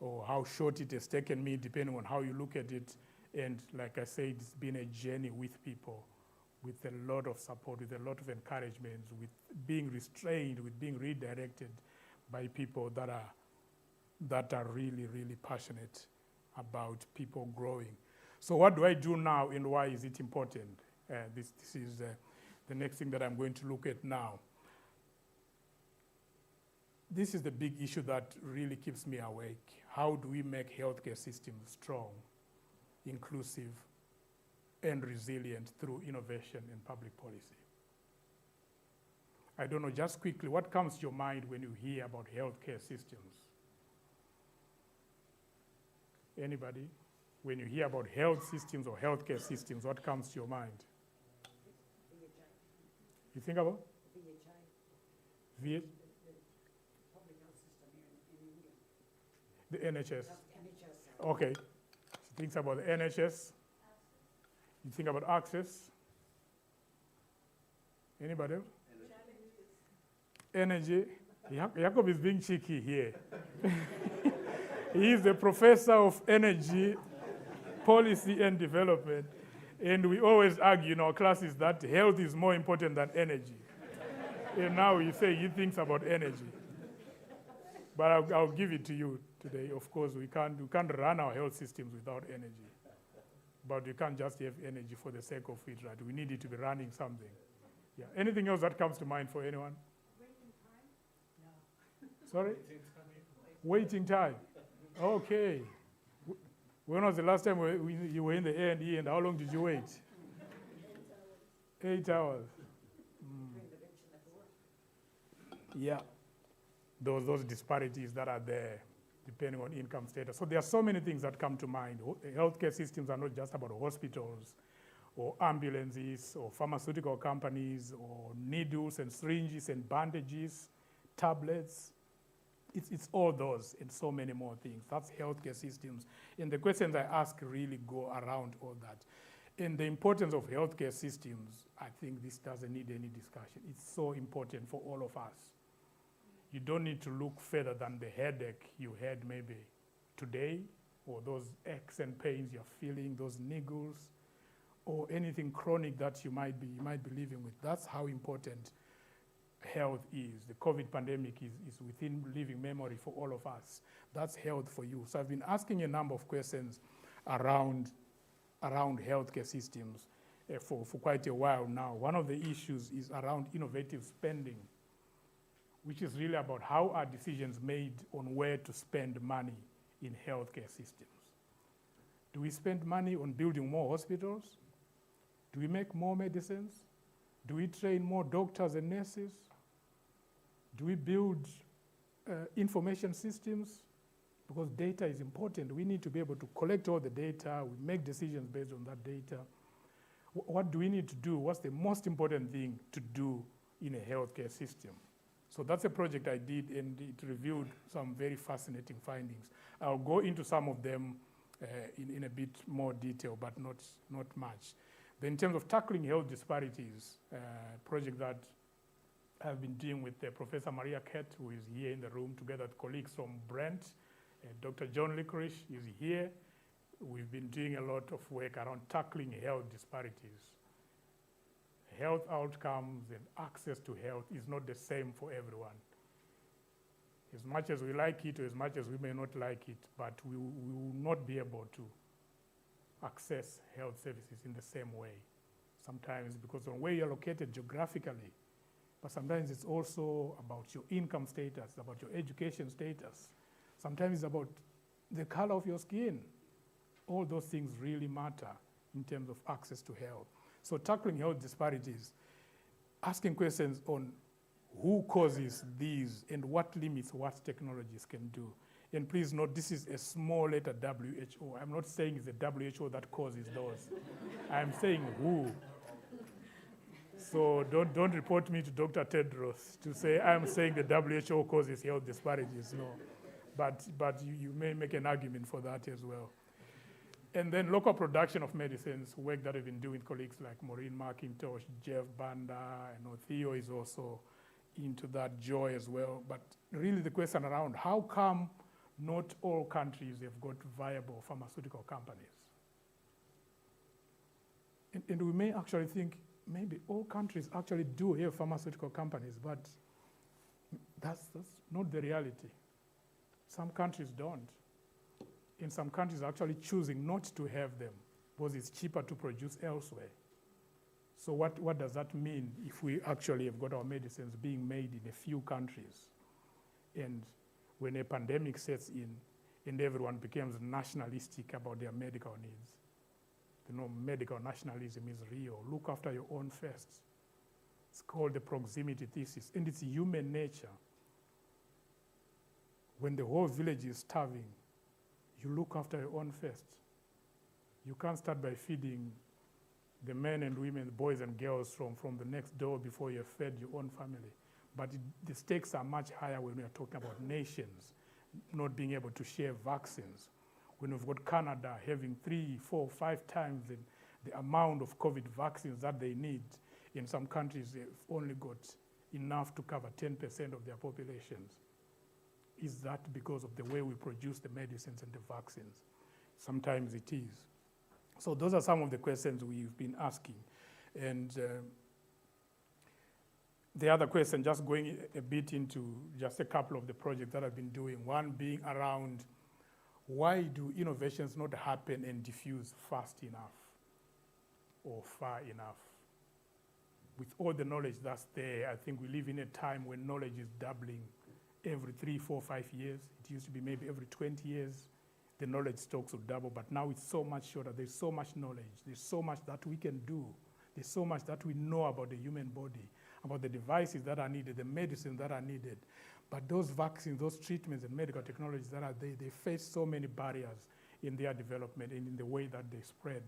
or how short it has taken me, depending on how you look at it. And like I said, it's been a journey with people, with a lot of support, with a lot of encouragement, with being restrained, with being redirected by people that are really, really passionate about people growing. So what do I do now, and why is it important? This is the next thing that I'm going to look at now. This is the big issue that really keeps me awake. How do we make healthcare systems strong, inclusive, and resilient through innovation and public policy? I don't know, just quickly, what comes to your mind when you hear about healthcare systems? Anybody? When you hear about health systems or healthcare systems, what comes to your mind? You think about? VHI. Public health system here in India. The NHS. NHS. Okay. She thinks about the NHS. You think about access. Anybody else? Energy. Jacob is being cheeky here. He is the professor of energy, policy, and development. And we always argue in our classes that health is more important than energy. And now you say he thinks about energy. But I'll give it to you today. Of course, we can't run our health systems without energy. But we can't just have energy for the sake of it, right? We need it to be running something. Yeah. Anything else that comes to mind for anyone? Waiting time? No. Sorry? Waiting time. Okay. When was the last time you were in the A&E, and how long did you wait? 8 hours. Yeah. Those disparities that are there, depending on income status. So there are so many things that come to mind. Healthcare systems are not just about hospitals or ambulances or pharmaceutical companies or needles and syringes and bandages, tablets. It's all those and so many more things. That's healthcare systems. And the questions I ask really go around all that. And the importance of healthcare systems, I think this doesn't need any discussion. It's so important for all of us. You don't need to look further than the headache you had maybe today, or those aches and pains you're feeling, those niggles, or anything chronic that you might be living with. That's how important health is. The COVID pandemic is within living memory for all of us. That's health for you. So I've been asking a number of questions around healthcare systems for quite a while now. One of the issues is around innovative spending, which is really about how are decisions made on where to spend money in healthcare systems. Do we spend money on building more hospitals? Do we make more medicines? Do we train more doctors and nurses? Do we build information systems? Because data is important. We need to be able to collect all the data. We make decisions based on that data. What do we need to do? What's the most important thing to do in a healthcare system? So that's a project I did, and it revealed some very fascinating findings. I'll go into some of them in a bit more detail, but not much. Then in terms of tackling health disparities, project that I've been doing with Professor Maria Kett, who is here in the room, together with colleagues from Brent. Dr. John Licorice is here. We've been doing a lot of work around tackling health disparities. Health outcomes and access to health is not the same for everyone. As much as we like it, or as much as we may not like it, but we will not be able to access health services in the same way. Sometimes because of where you're located geographically, but sometimes it's also about your income status, about your education status. Sometimes it's about the color of your skin. All those things really matter in terms of access to health. So tackling health disparities, asking questions on who causes these and what limits what technologies can do. And please note, this is a small letter WHO. I'm not saying it's the WHO that causes those. I'm saying who. So don't report me to Dr. Tedros to say I'm saying the WHO causes health disparities. No, but you may make an argument for that as well. And then local production of medicines, work that I've been doing with colleagues like Maureen McIntosh, Jeff Banda, I know Theo is also into that joy as well. But really the question around how come not all countries have got viable pharmaceutical companies? And we may actually think maybe all countries actually do have pharmaceutical companies, but that's not the reality. Some countries don't. And some countries are actually choosing not to have them because it's cheaper to produce elsewhere. So what does that mean if we actually have got our medicines being made in a few countries? And when a pandemic sets in and everyone becomes nationalistic about their medical needs, medical nationalism is real. Look after your own first. It's called the proximity thesis, and it's human nature. When the whole village is starving, you look after your own first. You can't start by feeding the men and women, boys and girls from the next door before you have fed your own family. But the stakes are much higher when we are talking about nations not being able to share vaccines. When we've got Canada having 3, 4, 5 times the amount of COVID vaccines that they need. In some countries, they've only got enough to cover 10% of their populations. Is that because of the way we produce the medicines and the vaccines? Sometimes it is. So those are some of the questions we've been asking. And the other question, just going a bit into just a couple of the projects that I've been doing, one being around why do innovations not happen and diffuse fast enough or far enough? With all the knowledge that's there, I think we live in a time when knowledge is doubling every 3, 4, 5 years. It used to be maybe every 20 years, the knowledge stocks would double, but now it's so much shorter. There's so much knowledge. There's so much that we can do. There's so much that we know about the human body, about the devices that are needed, the medicines that are needed. But those vaccines, those treatments and medical technologies that are there, they face so many barriers in their development and in the way that they spread.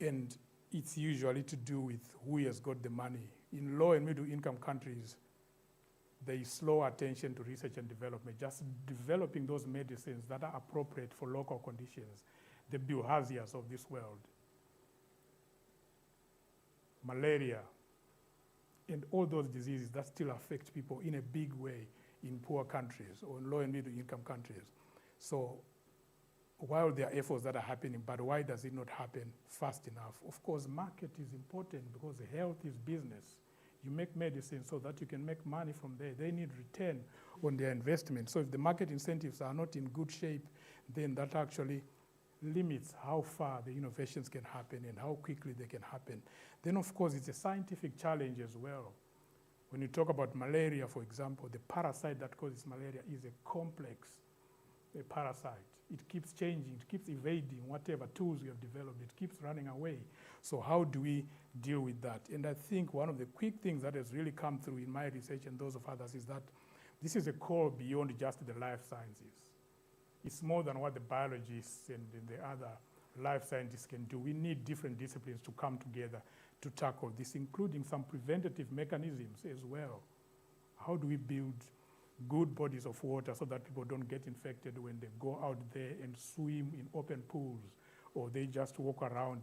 And it's usually to do with who has got the money. In low and middle income countries, there is slow attention to research and development, just developing those medicines that are appropriate for local conditions, the bilharzias of this world. Malaria, and all those diseases that still affect people in a big way in poor countries or low and middle income countries. So while there are efforts that are happening, but why does it not happen fast enough? Of course, market is important because health is business. You make medicine so that you can make money from there. They need return on their investment. So if the market incentives are not in good shape, then that actually limits how far the innovations can happen and how quickly they can happen. Then, of course, it's a scientific challenge as well. When you talk about malaria, for example, the parasite that causes malaria is a complex parasite. It keeps changing, it keeps evading whatever tools we have developed, it keeps running away. So how do we deal with that? And I think one of the quick things that has really come through in my research and those of others is that this is a call beyond just the life sciences. It's more than what the biologists and the other life scientists can do. We need different disciplines to come together to tackle this, including some preventative mechanisms as well. How do we build good bodies of water so that people don't get infected when they go out there and swim in open pools, or they just walk around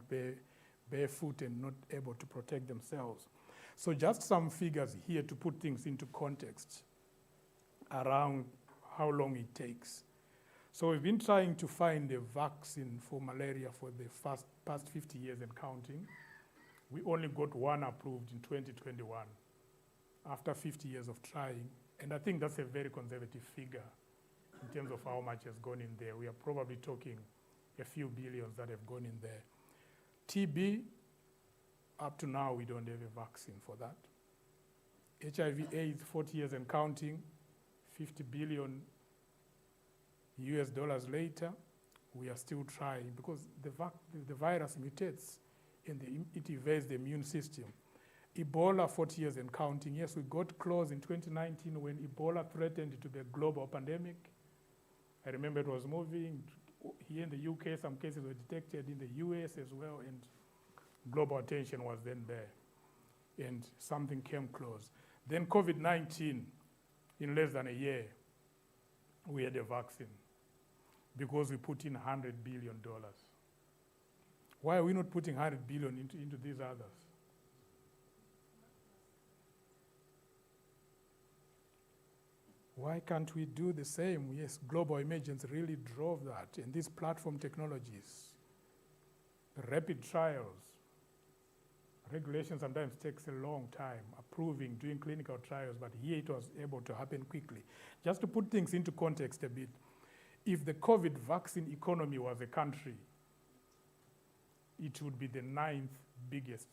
barefoot and not able to protect themselves? So just some figures here to put things into context around how long it takes. So we've been trying to find a vaccine for malaria for the past 50 years and counting. We only got one approved in 2021 after 50 years of trying. And I think that's a very conservative figure in terms of how much has gone in there. We are probably talking a few billions that have gone in there. TB, up to now, we don't have a vaccine for that. HIV/AIDS, 40 years and counting, 50 billion US dollars later, we are still trying because the virus mutates and it evades the immune system. Ebola, 40 years and counting. Yes, we got close in 2019 when Ebola threatened to be a global pandemic. I remember it was moving. Here in the UK, some cases were detected in the US as well, and global attention was then there. And something came close. Then COVID-19, in less than a year, we had a vaccine because we put in $100 billion. Why are we not putting $100 billion into these others? Why can't we do the same? Yes, global emergence really drove that. And these platform technologies, the rapid trials, regulation sometimes takes a long time, approving, doing clinical trials, but here it was able to happen quickly. Just to put things into context a bit, if the COVID vaccine economy was a country, it would be the 9th biggest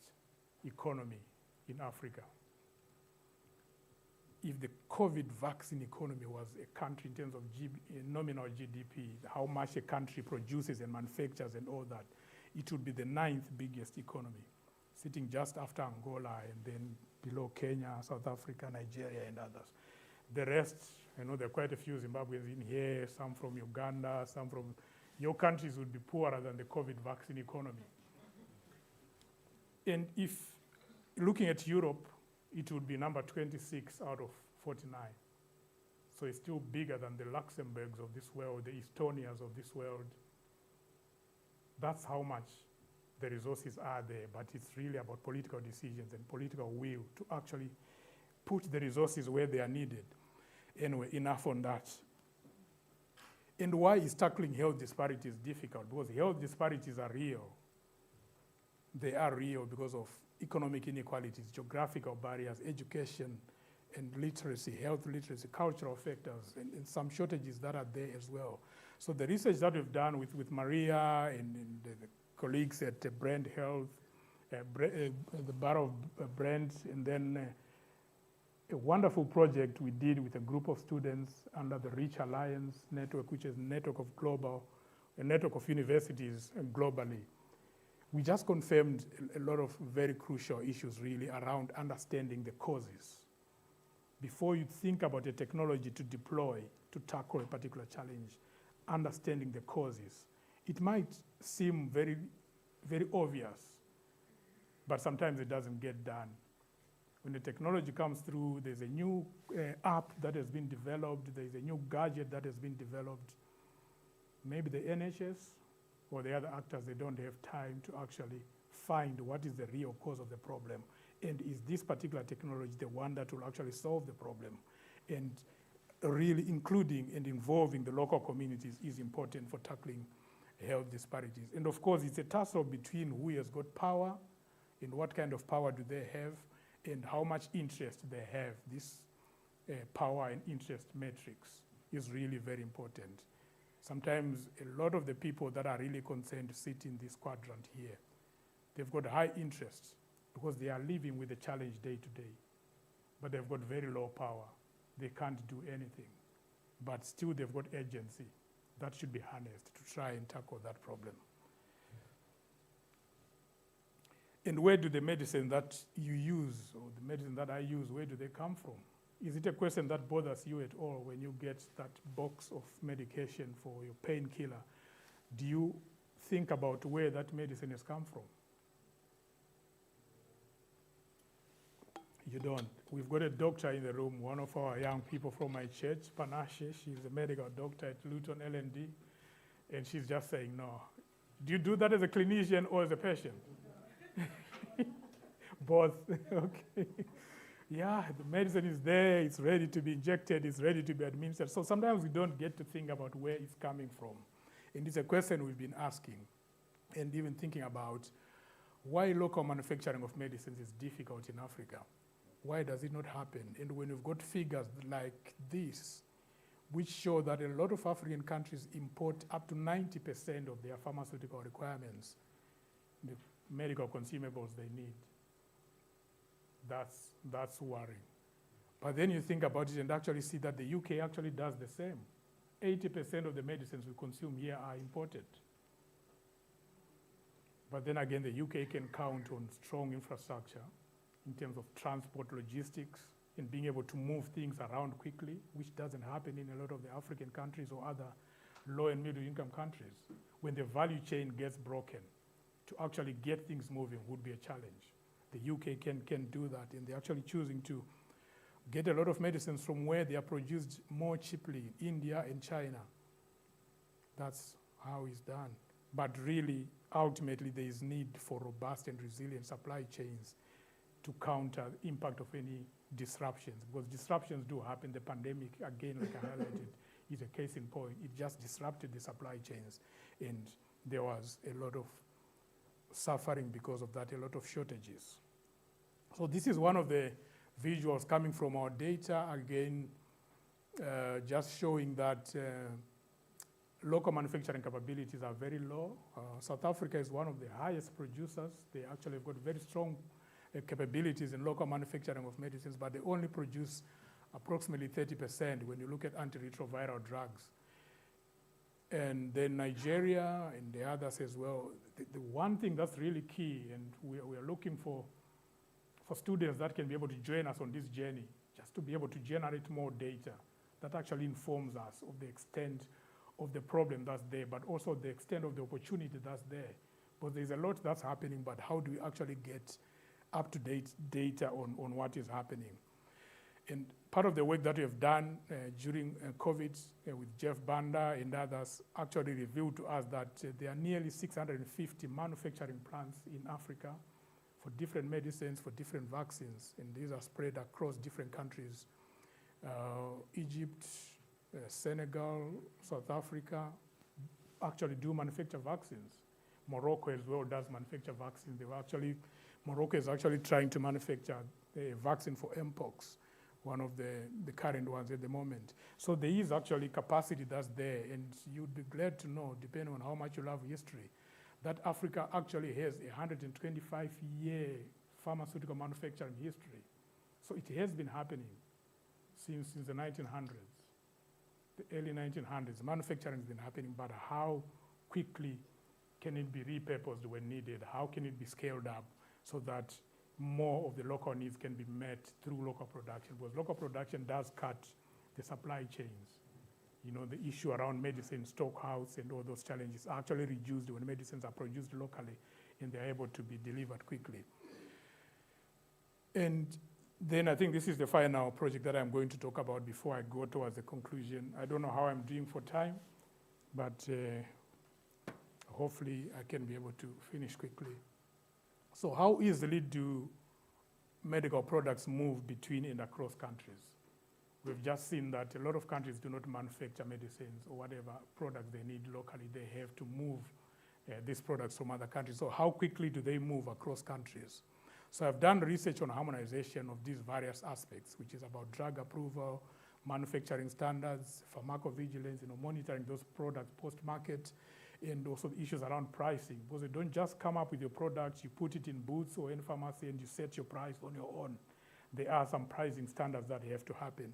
economy in Africa. If the COVID vaccine economy was a country in terms of nominal GDP, how much a country produces and manufactures and all that, it would be the 9th biggest economy, sitting just after Angola and then below Kenya, South Africa, Nigeria, and others. The rest, I know there are quite a few Zimbabweans in here, some from Uganda, some from, your countries would be poorer than the COVID vaccine economy. And if, looking at Europe, it would be number 26 out of 49. So it's still bigger than the Luxembourgs of this world, the Estonias of this world. That's how much the resources are there, but it's really about political decisions and political will to actually put the resources where they are needed. Anyway, enough on that. And why is tackling health disparities difficult? Because health disparities are real. They are real because of economic inequalities, geographical barriers, education and literacy, health literacy, cultural factors, and some shortages that are there as well. So the research that we've done with Maria and the colleagues at Brand Health, the Barrow of Brand, and then a wonderful project we did with a group of students under the Reach Alliance network, which is a network of universities globally. We just confirmed a lot of very crucial issues really around understanding the causes. Before you think about a technology to deploy to tackle a particular challenge, understanding the causes. It might seem very, very obvious, but sometimes it doesn't get done. When the technology comes through, there's a new app that has been developed, there's a new gadget that has been developed. Maybe the NHS or the other actors, they don't have time to actually find what is the real cause of the problem. And is this particular technology the one that will actually solve the problem? And really including and involving the local communities is important for tackling health disparities. And of course, it's a tussle between who has got power and what kind of power do they have and how much interest they have. This power and interest matrix is really very important. Sometimes a lot of the people that are really concerned sit in this quadrant here. They've got high interest because they are living with the challenge day to day, but they've got very low power. They can't do anything, but still they've got agency. That should be harnessed to try and tackle that problem. And where do the medicine that you use, or the medicine that I use, where do they come from? Is it a question that bothers you at all when you get that box of medication for your painkiller? Do you think about where that medicine has come from? You don't. We've got a doctor in the room, one of our young people from my church, Panashe. She's a medical doctor at Luton L&D, and she's just saying no. Do you do that as a clinician or as a patient? Both. Okay. Yeah, the medicine is there, it's ready to be injected, it's ready to be administered. So sometimes we don't get to think about where it's coming from. And it's a question we've been asking and even thinking about why local manufacturing of medicines is difficult in Africa. Why does it not happen? And when we've got figures like this, which show that a lot of African countries import up to 90% of their pharmaceutical requirements, the medical consumables they need. That's worrying. But then you think about it and actually see that the UK actually does the same. 80% of the medicines we consume here are imported. But then again, the UK can count on strong infrastructure in terms of transport, logistics, and being able to move things around quickly, which doesn't happen in a lot of the African countries or other low and middle income countries. When the value chain gets broken, to actually get things moving would be a challenge. The UK can do that, and they're actually choosing to get a lot of medicines from where they are produced more cheaply, India and China. That's how it's done. But really, ultimately, there is need for robust and resilient supply chains to counter the impact of any disruptions, because disruptions do happen. The pandemic, again, like I highlighted, is a case in point. It just disrupted the supply chains, and there was a lot of suffering because of that, a lot of shortages. So this is one of the visuals coming from our data, again, just showing that local manufacturing capabilities are very low. South Africa is one of the highest producers. They actually have got very strong capabilities in local manufacturing of medicines, but they only produce approximately 30% when you look at antiretroviral drugs. And then Nigeria and the others as well. The one thing that's really key, and we are looking for students that can be able to join us on this journey, just to be able to generate more data that actually informs us of the extent of the problem that's there, but also the extent of the opportunity that's there. But there's a lot that's happening, but how do we actually get up-to-date data on what is happening? And part of the work that we have done during COVID with Jeff Banda and others actually revealed to us that there are nearly 650 manufacturing plants in Africa for different medicines, for different vaccines, and these are spread across different countries. Egypt, Senegal, South Africa actually do manufacture vaccines. Morocco as well does manufacture vaccines. Morocco is actually trying to manufacture a vaccine for Mpox, one of the current ones at the moment. So there is actually capacity that's there, and you'd be glad to know, depending on how much you love history, that Africa actually has a 125-year pharmaceutical manufacturing history. So it has been happening since the 1900s, the early 1900s. Manufacturing has been happening, but how quickly can it be repurposed when needed? How can it be scaled up so that more of the local needs can be met through local production? Because local production does cut the supply chains. You know, the issue around medicine stockhouse and all those challenges are actually reduced when medicines are produced locally and they're able to be delivered quickly. And then I think this is the final project that I'm going to talk about before I go towards the conclusion. I don't know how I'm doing for time, but hopefully I can be able to finish quickly. So how easily do medical products move between and across countries? We've just seen that a lot of countries do not manufacture medicines or whatever products they need locally. They have to move these products from other countries. So how quickly do they move across countries? So I've done research on harmonization of these various aspects, which is about drug approval, manufacturing standards, pharmacovigilance, monitoring those products post-market, and also the issues around pricing. Because you don't just come up with your products, you put it in booths or in pharmacy and you set your price on your own. There are some pricing standards that have to happen.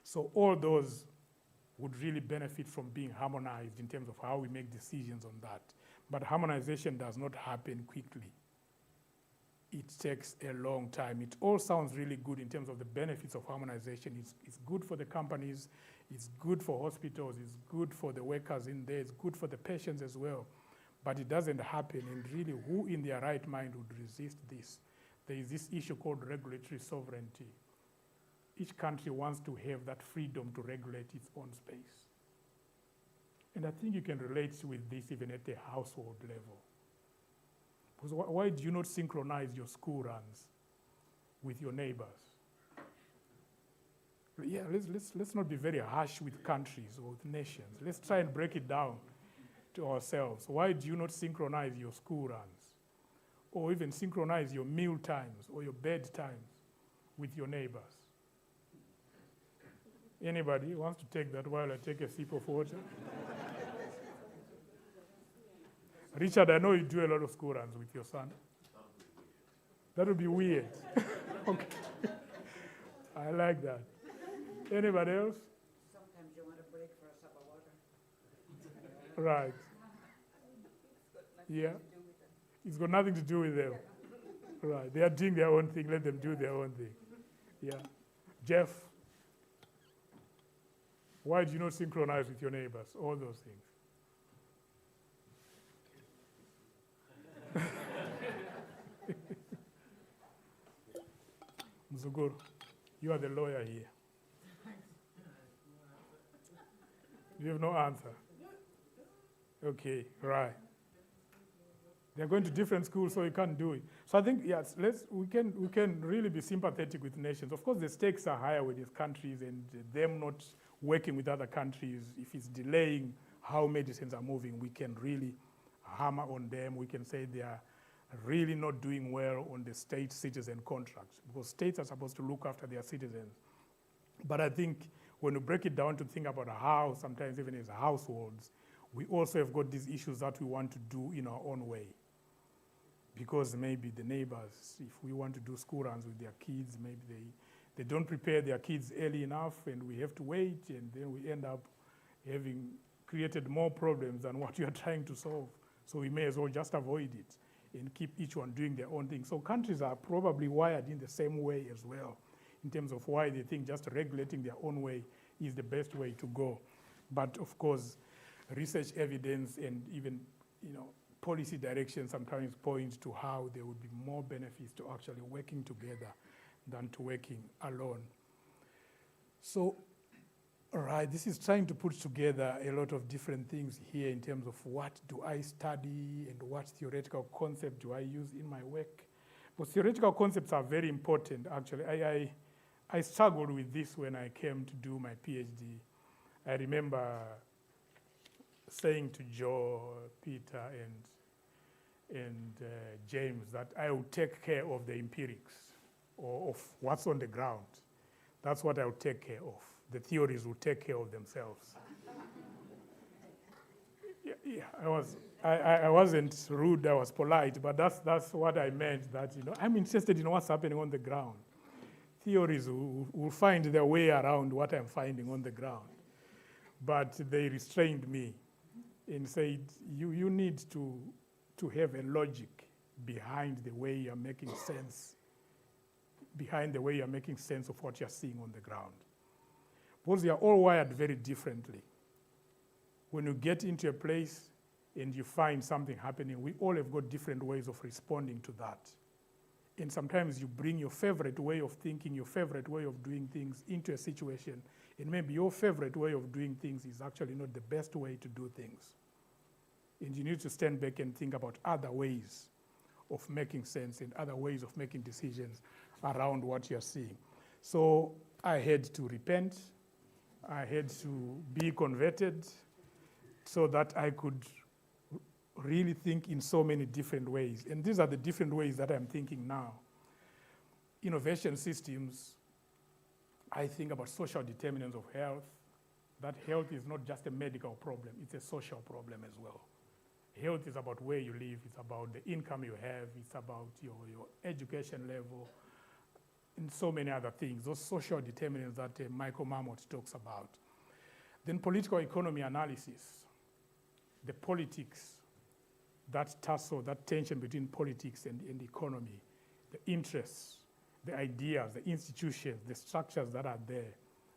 So all those would really benefit from being harmonized in terms of how we make decisions on that. But harmonization does not happen quickly. It takes a long time. It all sounds really good in terms of the benefits of harmonization. It's good for the companies, it's good for hospitals, it's good for the workers in there, it's good for the patients as well. But it doesn't happen, and really, who in their right mind would resist this? There is this issue called regulatory sovereignty. Each country wants to have that freedom to regulate its own space. And I think you can relate with this even at the household level. Because why do you not synchronize your school runs with your neighbors? Yeah, let's not be very harsh with countries or with nations. Let's try and break it down to ourselves. Why do you not synchronize your school runs? Or even synchronize your meal times or your bed times with your neighbors? Anybody wants to take that while I take a sip of water? Richard, I know you do a lot of school runs with your son. That would be weird. Okay. I like that. Anybody else? Sometimes you want a break for a cup of water. Right. Yeah. It's got nothing to do with them. Right. They are doing their own thing. Let them do their own thing. Yeah. Jeff, why do you not synchronize with your neighbors? All those things. Mzuguru, you are the lawyer here. You have no answer. Okay, right. They're going to different schools, so you can't do it. So I think, yes, we can really be sympathetic with nations. Of course, the stakes are higher with these countries, and them not working with other countries, if it's delaying how medicines are moving, we can really hammer on them. We can say they are really not doing well on the state-citizen contracts, because states are supposed to look after their citizens. But I think when you break it down to think about how, sometimes even as households, we also have got these issues that we want to do in our own way. Because maybe the neighbors, if we want to do school runs with their kids, maybe they don't prepare their kids early enough, and we have to wait, and then we end up having created more problems than what you are trying to solve. So we may as well just avoid it and keep each one doing their own thing. So countries are probably wired in the same way as well, in terms of why they think just regulating their own way is the best way to go. But of course, research evidence and even policy direction sometimes point to how there would be more benefits to actually working together than to working alone. So, all right, this is trying to put together a lot of different things here in terms of what do I study and what theoretical concept do I use in my work. But theoretical concepts are very important, actually. I struggled with this when I came to do my PhD. I remember saying to Joe, Peter, and James that I would take care of the empirics, or of what's on the ground. That's what I would take care of. The theories would take care of themselves. I wasn't rude, I was polite, but that's what I meant, that I'm interested in what's happening on the ground. Theories will find their way around what I'm finding on the ground. But they restrained me and said, you need to have a logic behind the way you're making sense, of what you're seeing on the ground. Because they are all wired very differently. When you get into a place and you find something happening, we all have got different ways of responding to that. And sometimes you bring your favorite way of thinking, your favorite way of doing things into a situation, and maybe your favorite way of doing things is actually not the best way to do things. And you need to stand back and think about other ways of making sense and other ways of making decisions around what you're seeing. So I had to repent. I had to be converted so that I could really think in so many different ways. And these are the different ways that I'm thinking now. Innovation systems, I think about social determinants of health. That health is not just a medical problem, it's a social problem as well. Health is about where you live, it's about the income you have, it's about your education level, and so many other things, those social determinants that Michael Marmot talks about. Then political economy analysis, the politics, that tussle, that tension between politics and economy, the interests, the ideas, the institutions, the structures that are there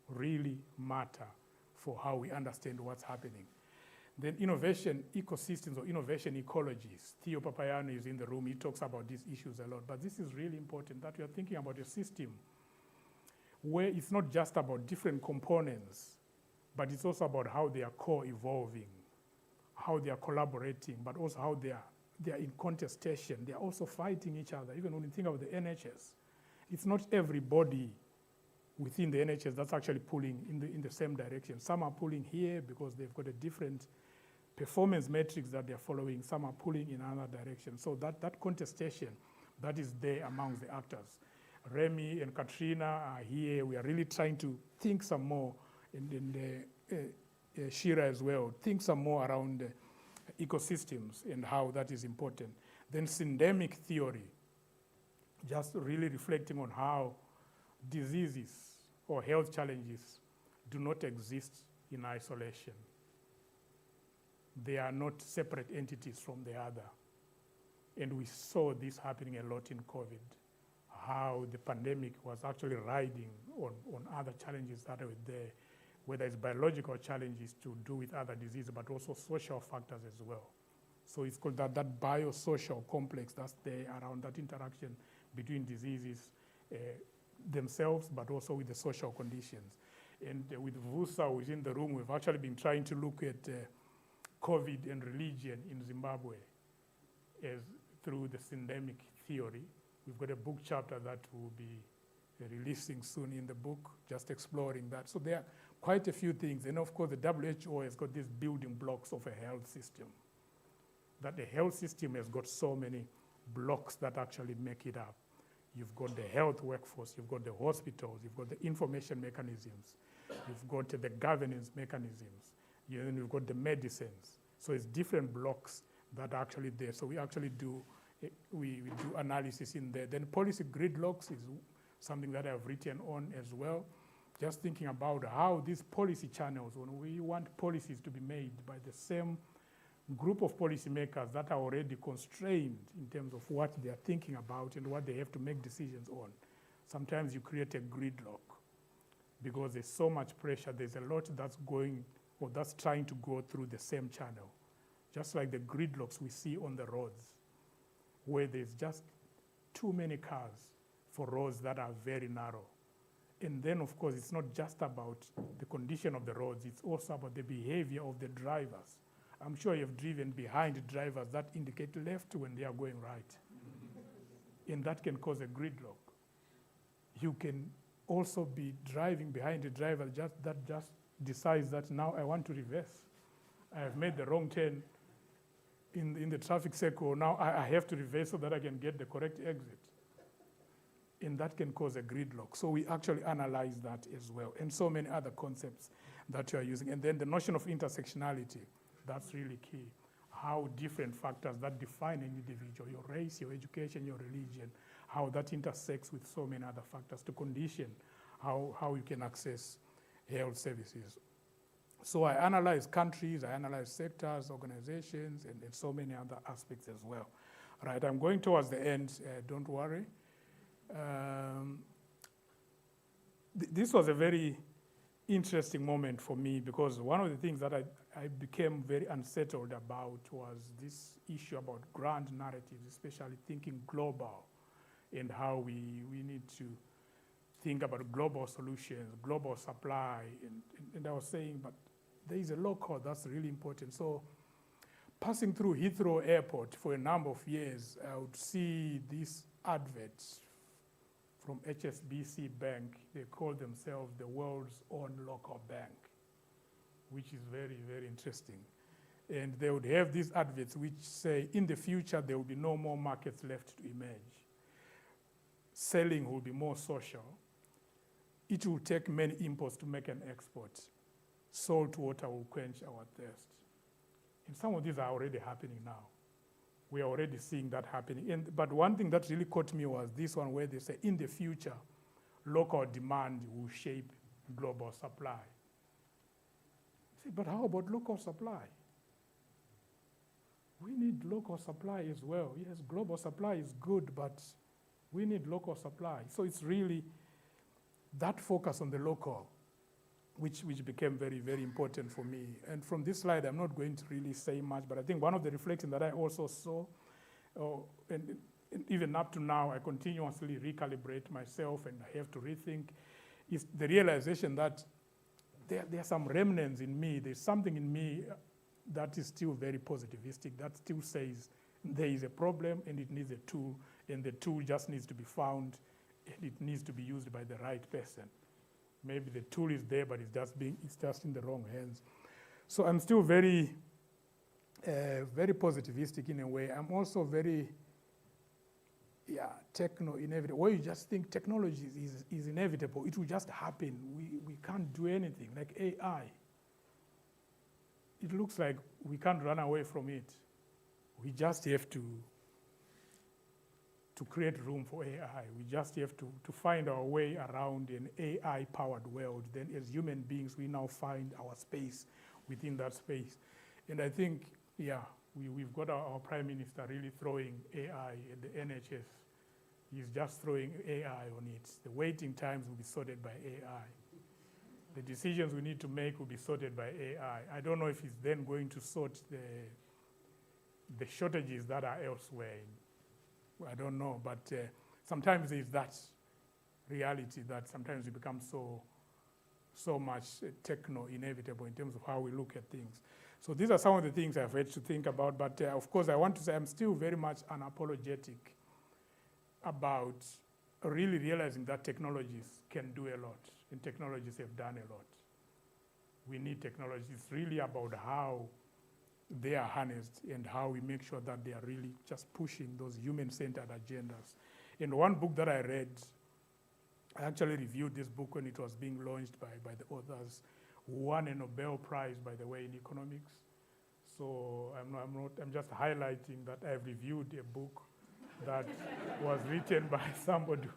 really matter for how we understand what's happening. Then innovation ecosystems or innovation ecologies. Theo Papayano is in the room, he talks about these issues a lot, but this is really important that we are thinking about a system where it's not just about different components, but it's also about how they are co-evolving, how they are collaborating, but also how they are in contestation. They are also fighting each other. Even when you think of the NHS, it's not everybody within the NHS that's actually pulling in the same direction. Some are pulling here because they've got a different performance metrics that they're following. Some are pulling in another direction. So that contestation that is there amongst the actors. Remy and Katrina are here. We are really trying to think some more, and Shira as well, think some more around ecosystems and how that is important. Then syndemic theory, just really reflecting on how diseases or health challenges do not exist in isolation. They are not separate entities from the other. And we saw this happening a lot in COVID, how the pandemic was actually riding on other challenges that were there, whether it's biological challenges to do with other diseases, but also social factors as well. So it's called that biosocial complex that's there around that interaction between diseases themselves, but also with the social conditions. And with Vusa, who is in the room, we've actually been trying to look at COVID and religion in Zimbabwe as through the syndemic theory. We've got a book chapter that we'll be releasing soon in the book, just exploring that. So there are quite a few things. And of course, the WHO has got these building blocks of a health system. That the health system has got so many blocks that actually make it up. You've got the health workforce, you've got the hospitals, you've got the information mechanisms, you've got the governance mechanisms, then you've got the medicines. So it's different blocks that are actually there. So we actually do, we do analysis in there. Then policy gridlocks is something that I've written on as well. Just thinking about how these policy channels, when we want policies to be made by the same group of policymakers that are already constrained in terms of what they are thinking about and what they have to make decisions on. Sometimes you create a gridlock because there's so much pressure. There's a lot that's going or that's trying to go through the same channel. Just like the gridlocks we see on the roads, where there's just too many cars for roads that are very narrow. And then, of course, it's not just about the condition of the roads, it's also about the behavior of the drivers. I'm sure you've driven behind drivers that indicate left when they are going right. And that can cause a gridlock. You can also be driving behind a driver that just decides that now I want to reverse. I have made the wrong turn in the traffic circle. Now I have to reverse so that I can get the correct exit. And that can cause a gridlock. So we actually analyze that as well, and so many other concepts that you are using. And then the notion of intersectionality. That's really key. How different factors that define an individual, your race, your education, your religion, how that intersects with so many other factors to condition how you can access health services. So I analyze countries, I analyze sectors, organizations, and so many other aspects as well. Right, I'm going towards the end, don't worry. This was a very interesting moment for me because one of the things that I became very unsettled about was this issue about grand narratives, especially thinking global and how we need to think about global solutions, global supply. And I was saying, but there is a local that's really important. So passing through Heathrow Airport for a number of years, I would see these adverts from HSBC Bank. They call themselves the world's own local bank, which is very, very interesting. And they would have these adverts which say, in the future, there will be no more markets left to emerge. Selling will be more social. It will take many imports to make an export. Salt water will quench our thirst. And some of these are already happening now. We are already seeing that happening. But one thing that really caught me was this one where they say, in the future, local demand will shape global supply. I say, but how about local supply? We need local supply as well. Yes, global supply is good, but we need local supply. So it's really that focus on the local, which became very, very important for me. And from this slide, I'm not going to really say much, but I think one of the reflections that I also saw, and even up to now, I continuously recalibrate myself and I have to rethink, is the realization that there are some remnants in me. There's something in me that is still very positivistic, that still says there is a problem and it needs a tool, and the tool just needs to be found and it needs to be used by the right person. Maybe the tool is there, but it's just in the wrong hands. So I'm still very, very positivistic in a way. I'm also very, techno-inevitable. Where you just think technology is inevitable. It will just happen. We can't do anything, like AI. It looks like we can't run away from it. We just have to create room for AI. We just have to find our way around an AI-powered world. Then as human beings, we now find our space within that space. And I think, we've got our Prime Minister really throwing AI at the NHS. He's just throwing AI on it. The waiting times will be sorted by AI. The decisions we need to make will be sorted by AI. I don't know if he's then going to sort the shortages that are elsewhere. I don't know, but sometimes there's that reality that sometimes we become so much techno-inevitable in terms of how we look at things. So these are some of the things I've had to think about, but of course I want to say I'm still very much unapologetic about really realizing that technologies can do a lot, and technologies have done a lot. We need technology. It's really about how they are harnessed and how we make sure that they are really just pushing those human-centered agendas. And one book that I read, I actually reviewed this book when it was being launched by the authors, who won a Nobel Prize, by the way, in economics. So I'm just highlighting that I've reviewed a book that was written by somebody.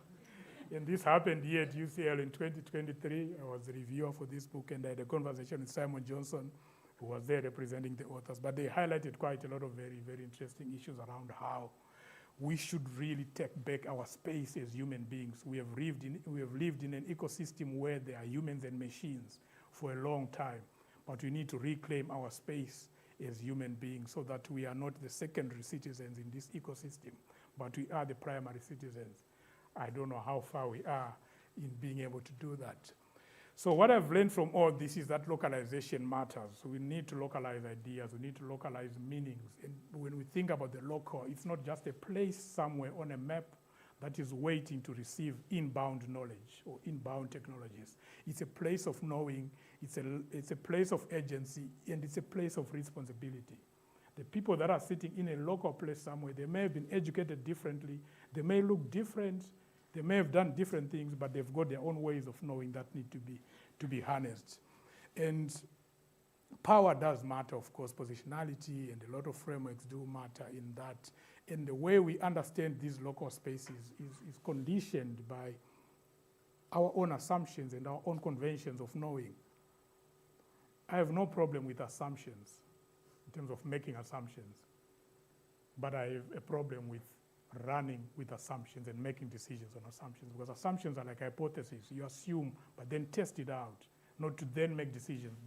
And this happened here at UCL in 2023. I was the reviewer for this book, and I had a conversation with Simon Johnson, who was there representing the authors. But they highlighted quite a lot of very, very interesting issues around how we should really take back our space as human beings. We have lived in an ecosystem where there are humans and machines for a long time, but we need to reclaim our space as human beings so that we are not the secondary citizens in this ecosystem, but we are the primary citizens. I don't know how far we are in being able to do that. So what I've learned from all this is that localization matters. We need to localize ideas, we need to localize meanings. And when we think about the local, it's not just a place somewhere on a map that is waiting to receive inbound knowledge or inbound technologies. It's a place of knowing, it's a place of agency, and it's a place of responsibility. The people that are sitting in a local place somewhere, they may have been educated differently, they may look different, they may have done different things, but they've got their own ways of knowing that need to be harnessed. And power does matter, of course. Positionality and a lot of frameworks do matter in that. And the way we understand these local spaces is conditioned by our own assumptions and our own conventions of knowing. I have no problem with assumptions in terms of making assumptions, but I have a problem with running with assumptions and making decisions on assumptions, because assumptions are like hypotheses. You assume, but then test it out, not to then make decisions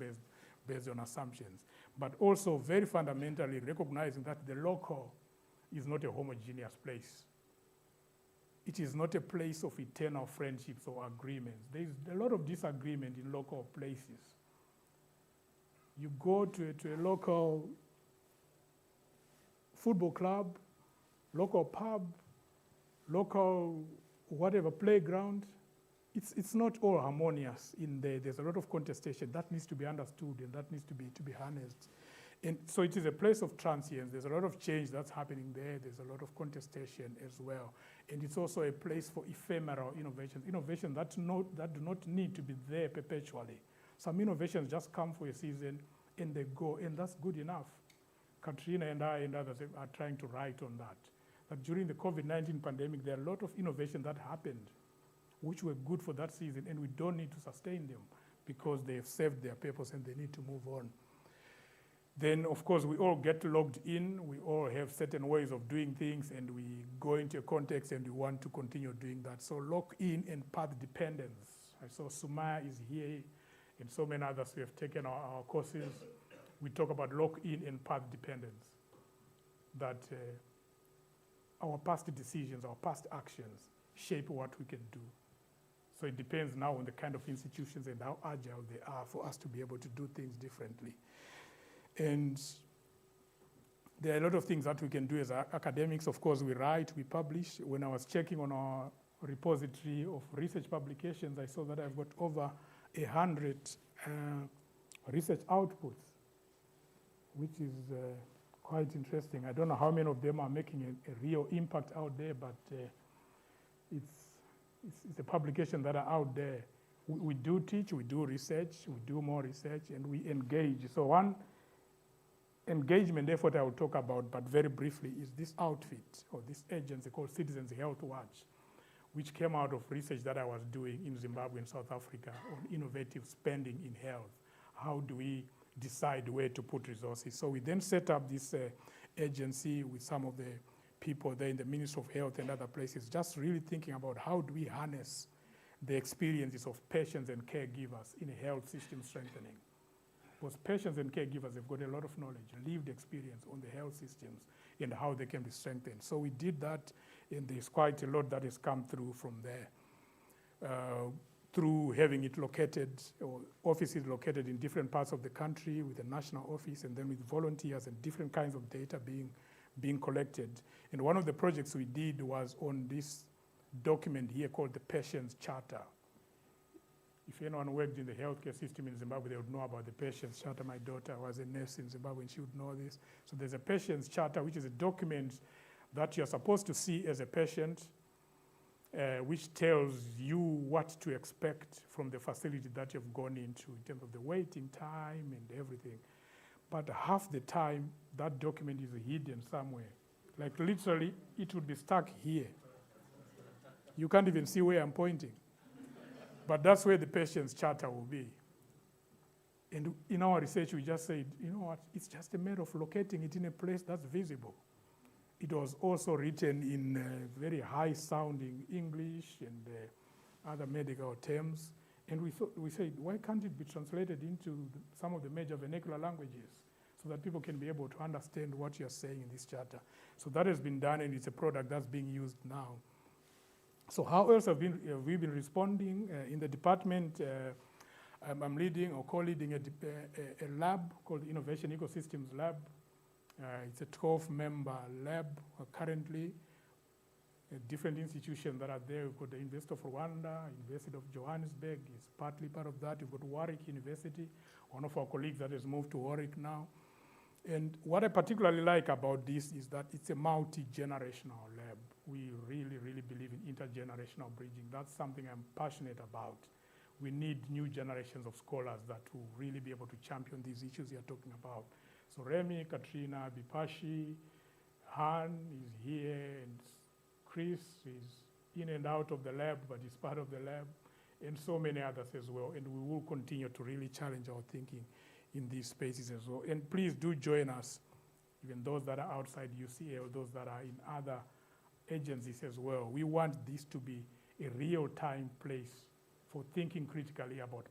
based on assumptions. But also very fundamentally recognizing that the local is not a homogeneous place. It is not a place of eternal friendships or agreements. There's a lot of disagreement in local places. You go to a local football club, local pub, local whatever playground, it's not all harmonious in there. There's a lot of contestation that needs to be understood and that needs to be harnessed. And so it is a place of transience. There's a lot of change that's happening there. There's a lot of contestation as well. And it's also a place for ephemeral innovations, innovations that do not need to be there perpetually. Some innovations just come for a season and they go, and that's good enough. Katrina and I and others are trying to write on that. That during the COVID-19 pandemic, there are a lot of innovations that happened which were good for that season, and we don't need to sustain them because they have served their purpose and they need to move on. Then, of course, we all get logged in. We all have certain ways of doing things, and we go into a context and we want to continue doing that. So lock in and path dependence. I saw Sumaya is here, and so many others who have taken our courses. We talk about lock in and path dependence, that our past decisions, our past actions shape what we can do. So it depends now on the kind of institutions and how agile they are for us to be able to do things differently. And there are a lot of things that we can do as academics. Of course, we write, we publish. When I was checking on our repository of research publications, I saw that I've got over 100 research outputs, which is quite interesting. I don't know how many of them are making a real impact out there, but it's a publication that are out there. We do teach, we do research, we do more research, and we engage. So one engagement effort I will talk about, but very briefly, is this outfit or this agency called Citizens Health Watch, which came out of research that I was doing in Zimbabwe and South Africa on innovative spending in health. How do we decide where to put resources? So we then set up this agency with some of the people there in the Ministry of Health and other places, just really thinking about how do we harness the experiences of patients and caregivers in a health system strengthening. Because patients and caregivers have got a lot of knowledge, lived experience on the health systems and how they can be strengthened. So we did that, and there's quite a lot that has come through from there. Through having it located, or offices located in different parts of the country with a national office, and then with volunteers and different kinds of data being collected. And one of the projects we did was on this document here called the Patient's Charter. If anyone worked in the healthcare system in Zimbabwe, they would know about the Patient's Charter. My daughter was a nurse in Zimbabwe and she would know this. So there's a Patient's Charter, which is a document that you're supposed to see as a patient, which tells you what to expect from the facility that you've gone into in terms of the waiting time and everything. But half the time, that document is hidden somewhere. Like literally, it would be stuck here. You can't even see where I'm pointing. But that's where the Patient's Charter will be. And in our research, we just said, you know what, it's just a matter of locating it in a place that's visible. It was also written in very high-sounding English and other medical terms. And we said, why can't it be translated into some of the major vernacular languages so that people can be able to understand what you're saying in this charter? So that has been done, and it's a product that's being used now. So how else have we been responding? In the department, I'm leading or co-leading a lab called the Innovation Ecosystems Lab. It's a 12-member lab currently. Different institutions that are there. We've got the University of Rwanda, University of Johannesburg is partly part of that. We've got Warwick University, one of our colleagues that has moved to Warwick now. And what I particularly like about this is that it's a multi-generational lab. We really, really believe in intergenerational bridging. That's something I'm passionate about. We need new generations of scholars that will really be able to champion these issues you're talking about. So Remy, Katrina, Bipashi, Han is here, and Chris is in and out of the lab, but is part of the lab, and so many others as well. And we will continue to really challenge our thinking in these spaces as well. And please do join us, even those that are outside UCL, those that are in other agencies as well. We want this to be a real-time place for thinking critically about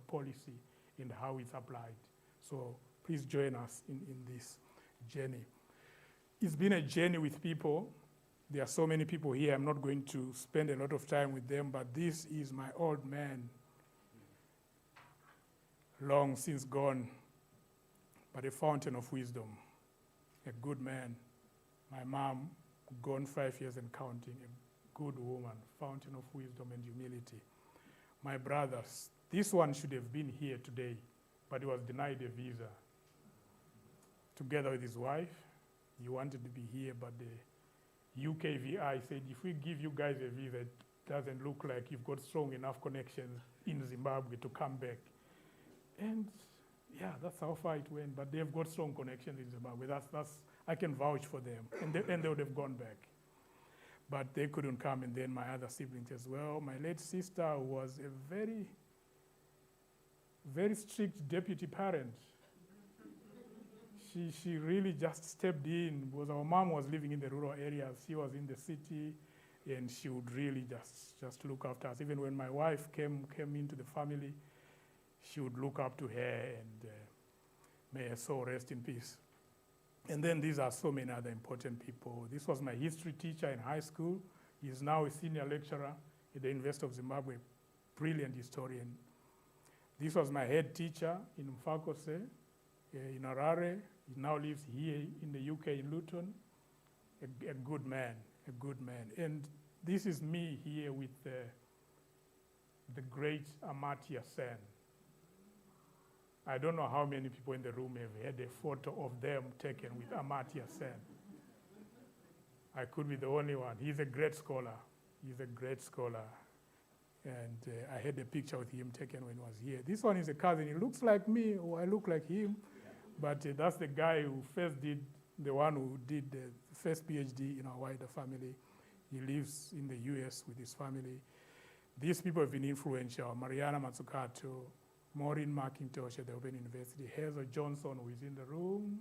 policy and how it's applied. So please join us in this journey. It's been a journey with people. There are so many people here. I'm not going to spend a lot of time with them, but this is my old man, long since gone, but a fountain of wisdom, a good man. My mom, gone 5 years and counting, good woman, fountain of wisdom and humility. My brothers, this one should have been here today, but he was denied a visa. Together with his wife, he wanted to be here, but the UKVI said, if we give you guys a visa, it doesn't look like you've got strong enough connections in Zimbabwe to come back. And yeah, that's how far it went, but they've got strong connections in Zimbabwe. That's I can vouch for them, and they would have gone back. But they couldn't come, and then my other siblings as well. My late sister was a very, very strict deputy parent. She really just stepped in, because our mom was living in the rural areas. She was in the city, and she would really just look after us. Even when my wife came into the family, she would look up to her, and may her soul rest in peace. And then these are so many other important people. This was my history teacher in high school. He's now a senior lecturer at the University of Zimbabwe, brilliant historian. This was my head teacher in Mfakose, in Harare. He now lives here in the UK, in Luton. A good man, a good man. And this is me here with the great Amartya Sen. I don't know how many people in the room have had a photo of them taken with Amartya Sen. I could be the only one. He's a great scholar. He's a great scholar. And I had a picture with him taken when he was here. This one is a cousin. He looks like me, or I look like him. But that's the guy who first did, the one who did the first PhD in our wider family. He lives in the US with his family. These people have been influential. Mariana Mazzucato, Maureen McIntosh at the Open University, Hazel Johnson, who is in the room,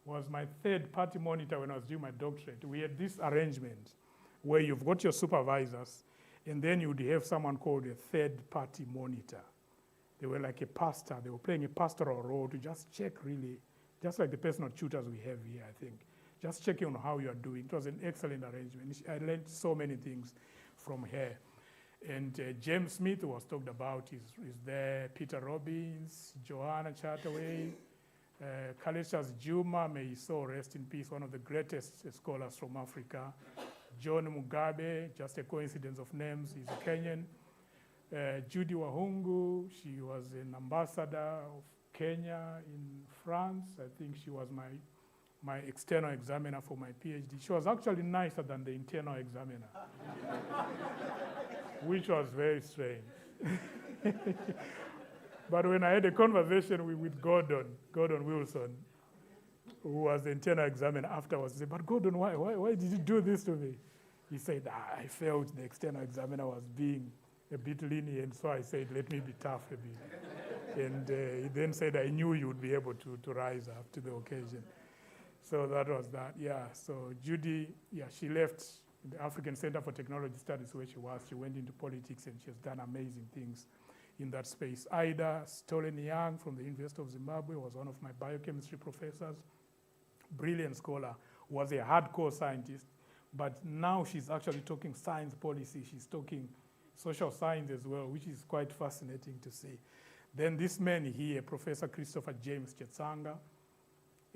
was my third party monitor when I was doing my doctorate. We had this arrangement where you've got your supervisors, and then you'd have someone called a third party monitor. They were like a pastor. They were playing a pastoral role to just check, really, just like the personal tutors we have here, I think. Just checking on how you are doing. It was an excellent arrangement. I learned so many things from her. And James Smith, who was talked about, is there. Peter Robbins, Joanna Chataway, Kalishas Juma, may his soul rest in peace, one of the greatest scholars from Africa. John Mugabe, just a coincidence of names, he's a Kenyan. Judy Wahungu, she was an ambassador of Kenya in France. I think she was my external examiner for my PhD. She was actually nicer than the internal examiner, which was very strange. But when I had a conversation with Gordon Wilson, who was the internal examiner afterwards, I said, but Gordon, why did you do this to me? He said, I felt the external examiner was being a bit lenient, so I said, let me be tough a bit. And he then said, I knew you would be able to rise up to the occasion. So that was that, yeah. So Judy, yeah, she left the African Center for Technology Studies where she was. She went into politics, and she has done amazing things in that space. Ida Stolen-Young from the University of Zimbabwe was one of my biochemistry professors. Brilliant scholar, was a hardcore scientist, but now she's actually talking science policy. She's talking social science as well, which is quite fascinating to see. Then this man here, Professor Christopher James Chetsanga,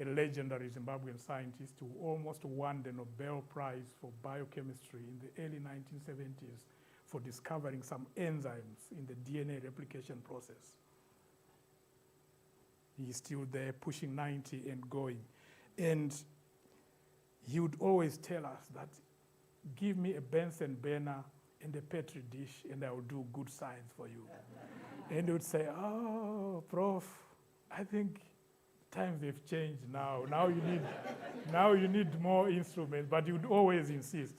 a legendary Zimbabwean scientist who almost won the Nobel Prize for biochemistry in the early 1970s for discovering some enzymes in the DNA replication process. He's still there, pushing 90 and going. And he would always tell us that, give me a Bunsen burner and a Petri dish, and I will do good science for you. And he would say, oh, Prof, I think times have changed now. Now you need more instruments, but he would always insist.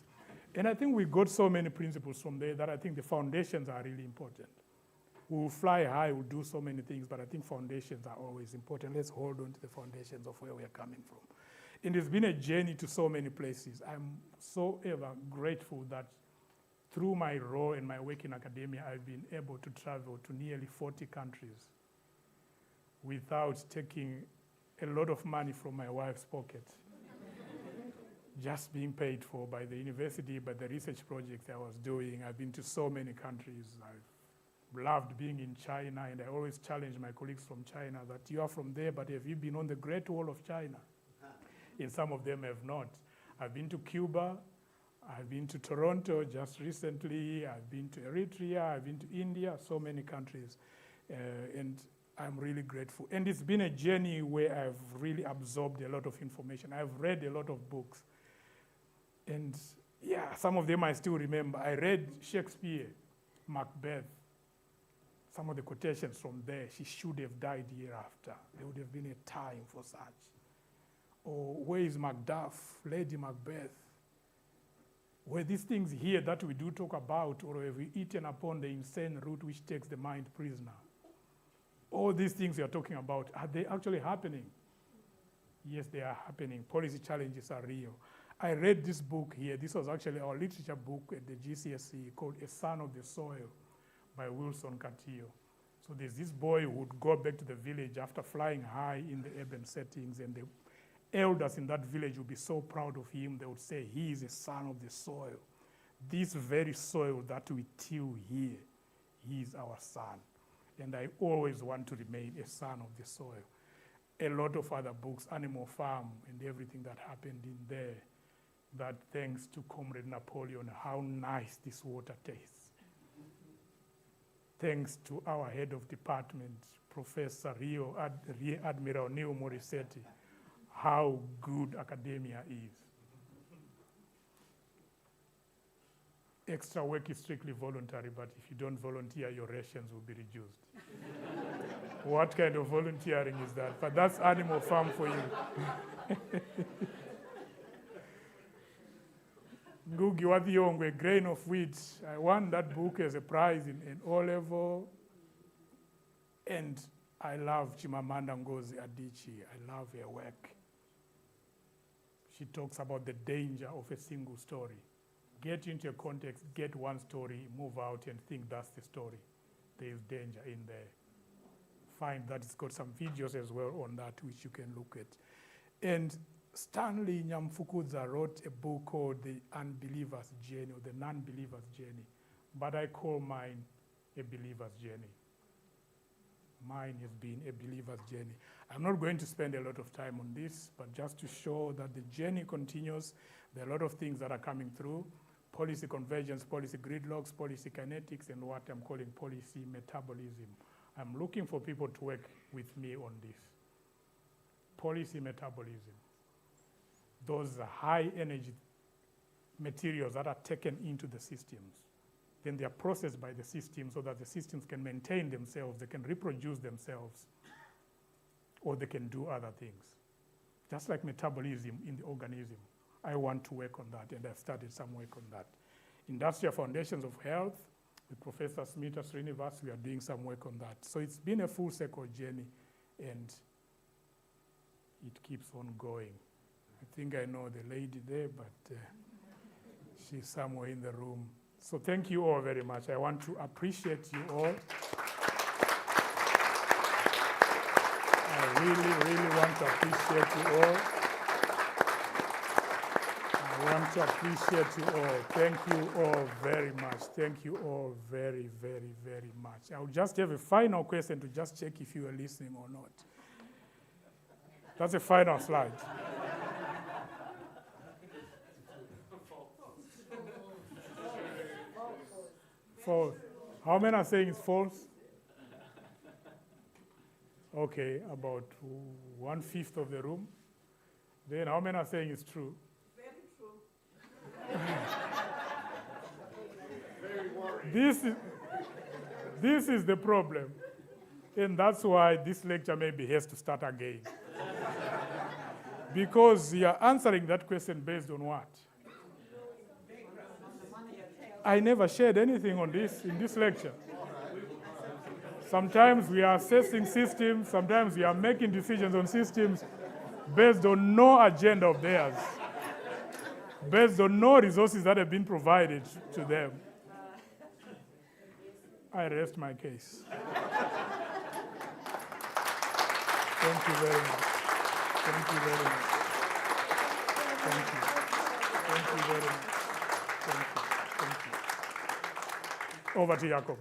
And I think we got so many principles from there that I think the foundations are really important. We'll fly high, we'll do so many things, but I think foundations are always important. Let's hold on to the foundations of where we are coming from. And it's been a journey to so many places. I'm so ever grateful that through my role and my work in academia, I've been able to travel to nearly 40 countries without taking a lot of money from my wife's pocket. Just being paid for by the university, by the research projects I was doing. I've been to so many countries. I've loved being in China, and I always challenge my colleagues from China that you are from there, but have you been on the Great Wall of China? And some of them have not. I've been to Cuba. I've been to Toronto just recently. I've been to Eritrea. I've been to India, so many countries. And I'm really grateful. And it's been a journey where I've really absorbed a lot of information. I've read a lot of books. And yeah, some of them I still remember. I read Shakespeare, Macbeth. Some of the quotations from there, she should have died year after. There would have been a time for such. Or where is Macduff, Lady Macbeth? Were these things here that we do talk about, or have we eaten upon the insane root which takes the mind prisoner? All these things you're talking about, are they actually happening? Yes, they are happening. Policy challenges are real. I read this book here. This was actually our literature book at the GCSE called A Son of the Soil by Wilson Castillo. So there's this boy who would go back to the village after flying high in the urban settings, and the elders in that village would be so proud of him. They would say, he is a son of the soil. This very soil that we till here, he is our son. And I always want to remain a son of the soil. A lot of other books, Animal Farm and everything that happened in there, that thanks to Comrade Napoleon, how nice this water tastes. Thanks to our head of department, Professor Rear Admiral Neil Morissetti, how good academia is. Extra work is strictly voluntary, but if you don't volunteer, your rations will be reduced. What kind of volunteering is that? But that's Animal Farm for you. Ngugi wa Thiong'o, Grain of Wheat. I won that book as a prize in O-level. And I love Chimamanda Ngozi Adichie. I love her work. She talks about the danger of a single story. Get into a context, get one story, move out and think that's the story. There is danger in there. Find that it's got some videos as well on that which you can look at. And Stanley Nyamfukuza wrote a book called The Unbeliever's Journey, or The Non-Believer's Journey. But I call mine A Believer's Journey. Mine has been a believer's journey. I'm not going to spend a lot of time on this, but just to show that the journey continues. There are a lot of things that are coming through. Policy convergence, policy gridlocks, policy kinetics, and what I'm calling policy metabolism. I'm looking for people to work with me on this. Policy metabolism. Those high energy materials that are taken into the systems. Then they are processed by the system so that the systems can maintain themselves, they can reproduce themselves, or they can do other things. Just like metabolism in the organism. I want to work on that, and I've started some work on that. Industrial foundations of health, with Professor Smita Srinivas, we are doing some work on that. So it's been a full circle journey, and it keeps on going. I think I know the lady there, but she's somewhere in the room. So thank you all very much. I want to appreciate you all. I really, really want to appreciate you all. I want to appreciate you all. Thank you all very much. Thank you all very, very, very much. I'll just have a final question to just check if you are listening or not. That's a final slide. False. How many are saying it's false? Okay, about 1/5 of the room. Then how many are saying it's true? Very true. Very worrying. This is the problem. And that's why this lecture maybe has to start again. Because you are answering that question based on what? I never shared anything on this in this lecture. Sometimes we are assessing systems, sometimes we are making decisions on systems based on no agenda of theirs, based on no resources that have been provided to them. I rest my case. Thank you very much. Thank you very much. Thank you. Thank you very much. Thank you. Thank you. Over to Jakob.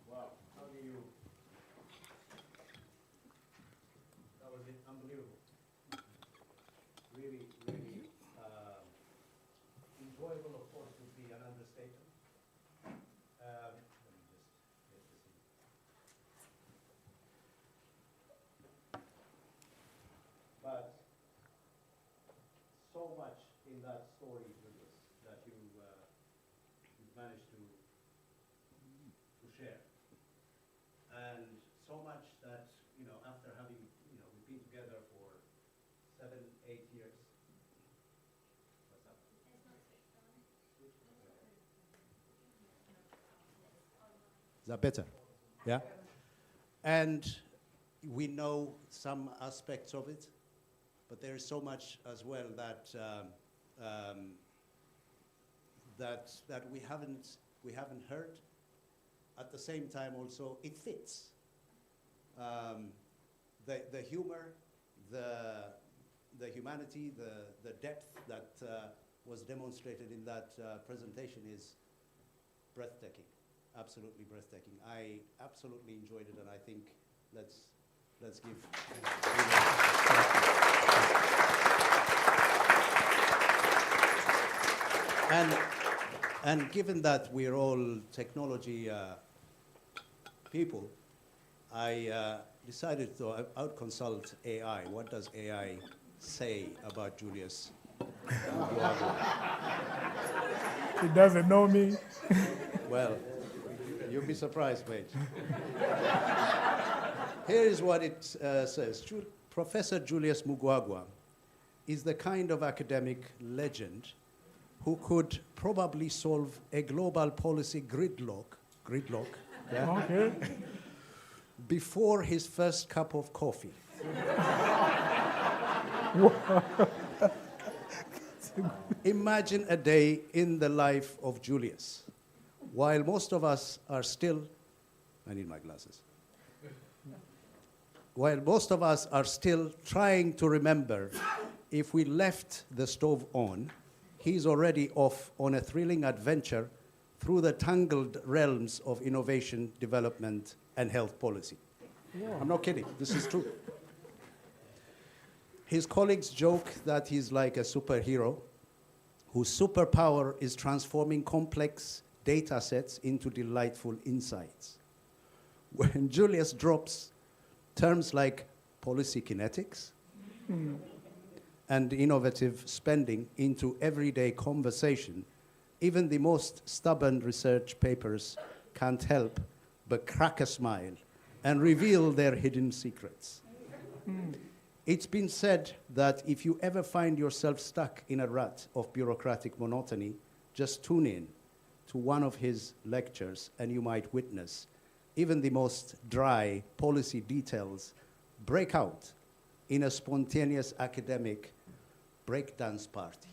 Wow, how do you? That was unbelievable. Really, really enjoyable, of course, would be an understatement. Let me just get this in. But so much in that story, Julius, that you've managed to share. And so much that, after having, we've been together for 7, 8 years. What's that? Is that better? Yeah? And we know some aspects of it, but there is so much as well that that we haven't heard. At the same time, also it fits. The humor, the humanity, the depth that was demonstrated in that presentation is breathtaking, absolutely breathtaking. I absolutely enjoyed it, and I think let's give. And given that we're all technology people, I decided to out-consult AI. What does AI say about Julius? He doesn't know me. Well, you'll be surprised, mate. Here is what it says. Professor Julius Mugwagwa is the kind of academic legend who could probably solve a global policy gridlock, yeah, Okay. before his first cup of coffee. Imagine a day in the life of Julius. While most of us are still, I need my glasses. While most of us are still trying to remember if we left the stove on, he's already off on a thrilling adventure through the tangled realms of innovation, development, and health policy. Yeah. I'm not kidding, this is true. His colleagues joke that he's like a superhero whose superpower is transforming complex data sets into delightful insights. When Julius drops terms like policy kinetics and innovative spending into everyday conversation, even the most stubborn research papers can't help but crack a smile and reveal their hidden secrets. It's been said that if you ever find yourself stuck in a rut of bureaucratic monotony, just tune in to one of his lectures and you might witness even the most dry policy details break out in a spontaneous academic breakdance party.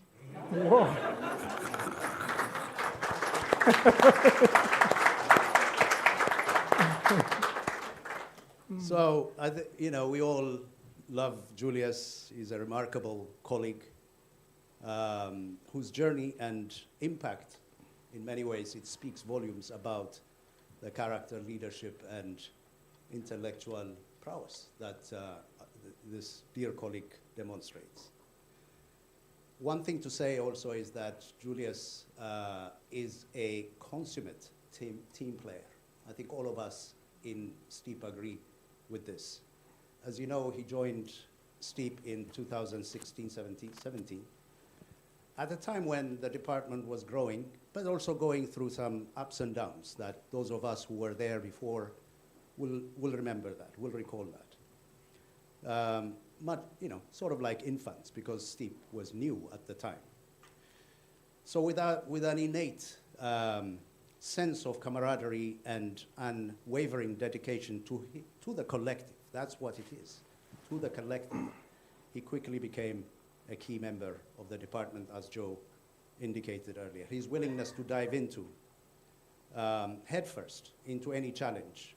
Whoa. So, we all love Julius. He's a remarkable colleague whose journey and impact, in many ways, it speaks volumes about the character, leadership, and intellectual prowess that this dear colleague demonstrates. One thing to say also is that Julius is a consummate team player. I think all of us in STEEP agree with this. As you know, he joined STEEP in 2016-17, at a time when the department was growing, but also going through some ups and downs that those of us who were there before will remember that, will recall that. Sort of like infants, because STEEP was new at the time. So with an innate sense of camaraderie and unwavering dedication to the collective, that's what it is, to the collective, he quickly became a key member of the department, as Joe indicated earlier. His willingness to dive into, headfirst, into any challenge,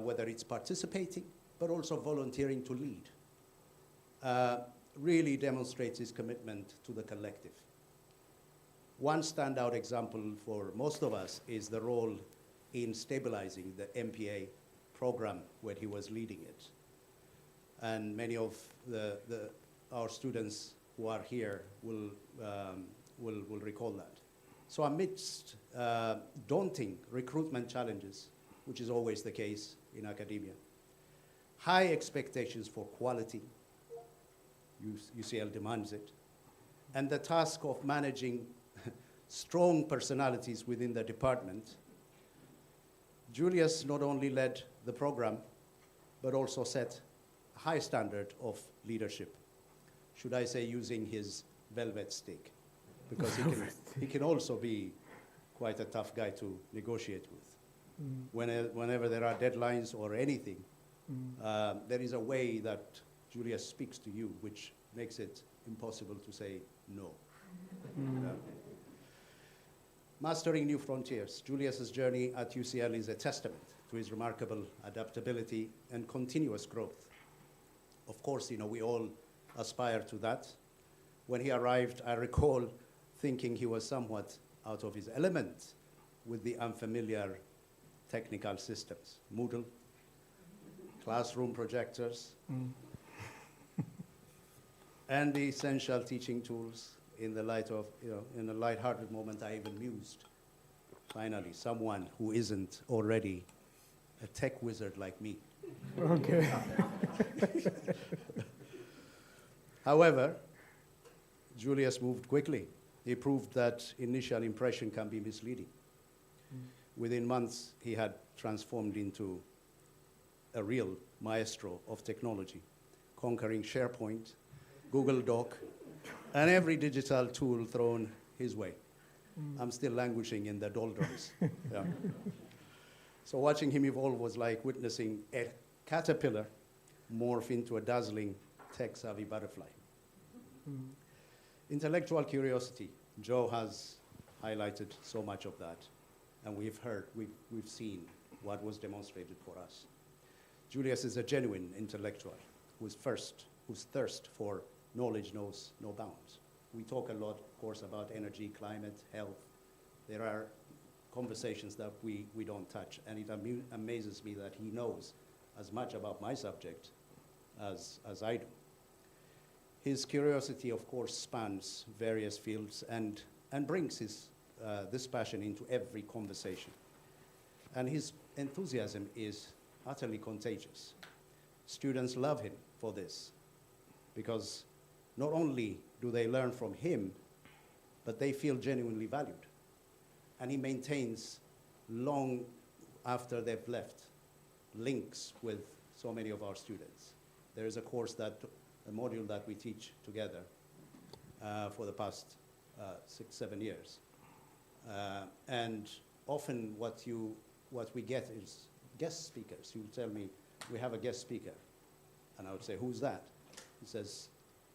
whether it's participating, but also volunteering to lead, really demonstrates his commitment to the collective. One standout example for most of us is the role in stabilizing the MPA program when he was leading it. and many of our students who are here will recall that. So amidst daunting recruitment challenges, which is always the case in academia, high expectations for quality, UCL demands it, and the task of managing strong personalities within the department, Julius not only led the program, but also set a high standard of leadership. Should I say using his velvet stick? Because he can also be quite a tough guy to negotiate with. Whenever there are deadlines or anything, there is a way that Julius speaks to you, which makes it impossible to say no. Mastering new frontiers. Julius's journey at UCL is a testament to his remarkable adaptability and continuous growth. Of course, we all aspire to that. When he arrived, I recall thinking he was somewhat out of his element with the unfamiliar technical systems, Moodle, classroom projectors, and the essential teaching tools. In the light of, in a light-hearted moment, I even mused, finally, someone who isn't already a tech wizard like me. Okay. However, Julius moved quickly. He proved that initial impression can be misleading. Within months, he had transformed into a real maestro of technology, conquering SharePoint, Google Doc, and every digital tool thrown his way. I'm still languishing in the doldrums. Yeah. So watching him evolve was like witnessing a caterpillar morph into a dazzling tech-savvy butterfly. Intellectual curiosity. Joe has highlighted so much of that, and we've seen what was demonstrated for us. Julius is a genuine intellectual whose thirst for knowledge knows no bounds. We talk a lot, of course, about energy, climate, health. There are conversations that we don't touch, and it amazes me that he knows as much about my subject as I do. His curiosity, of course, spans various fields and brings this passion into every conversation. And his enthusiasm is utterly contagious. Students love him for this, because not only do they learn from him, but they feel genuinely valued. And he maintains, long after they've left, links with so many of our students. There is a module that we teach together for the past 6-7 years. And often what we get is guest speakers. You tell me, we have a guest speaker. And I would say, who's that? He says,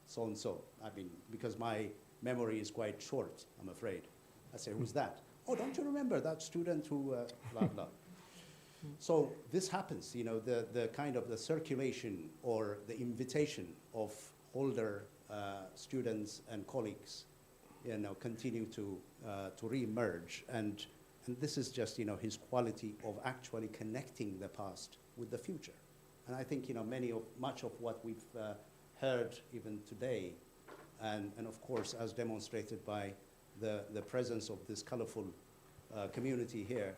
so-and-so. I mean, because my memory is quite short, I'm afraid. I say, who's that? Oh, don't you remember that student who, blah, blah. So this happens, the kind of the circulation or the invitation of older students and colleagues, continue to re-emerge. And this is just, his quality of actually connecting the past with the future. And I think, much of what we've heard even today, and of course, as demonstrated by the presence of this colorful community here,